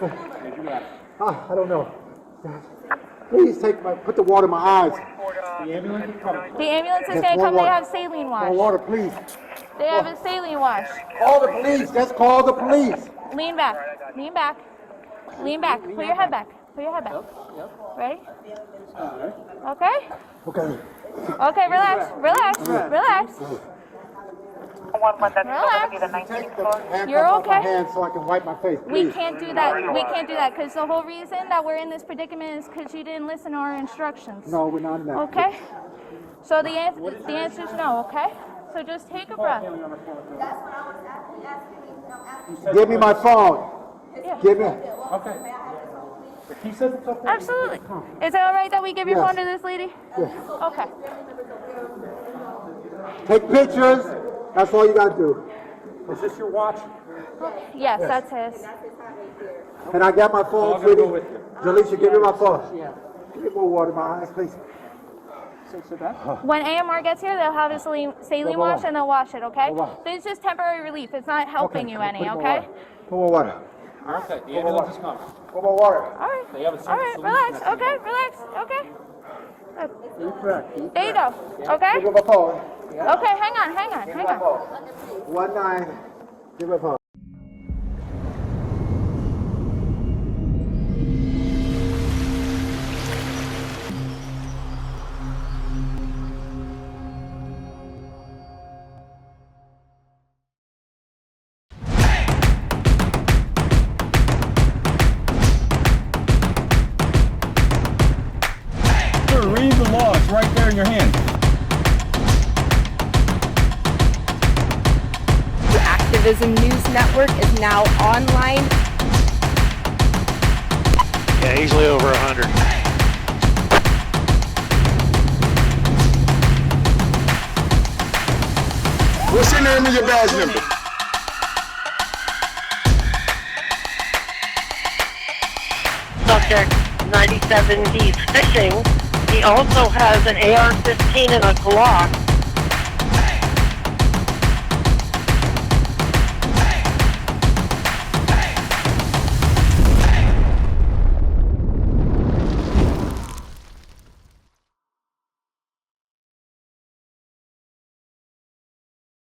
I don't know. Please put the water in my eyes. The ambulance is Just gonna more come, they water. have saline More wash. water, please. They have a saline wash. Call the police. Just call the police. Lean back, lean back, lean back. Put your head back, put your head back. Ready? Okay? Okay. Okay, relax, relax, relax. Handcuff You're off my okay. hands so I can wipe my face, We please. can't do that, we can't do that, because the whole reason that we're in this predicament is because you didn't listen to our instructions. No, we're not in that. Okay? So the answer is no, okay? So just take a breath. Give me my phone. Yeah. Give me. Okay. If he says it's okay. Absolutely. Is it all right that we give your Yes. phone to this lady? Yes. Okay. Take pictures. That's all you gotta do. Is this your watch? Yes, that's his. Can I get my phone, I'm gonna sweetie? go with you. Jaleisha, give me my phone. Give me more water in my eyes, please. When AMR gets here, they'll have a saline wash and they'll wash it, okay? Wash. But it's just temporary relief. It's not helping you any, okay? Put more water. Okay, the ambulance is coming. Put more water. All right. They have a All right, solution. relax, okay? Relax, okay? There you go, Give okay? me my phone. Okay, hang on, hang on, hang on. 19. Give me my phone. Sir, read the law. It's right there in your hand. The Activism News Network is now online. Yeah, easily over 100. What's your name and your badge number? Subject 97, he's fishing. He also has an AR-15 and a Glock.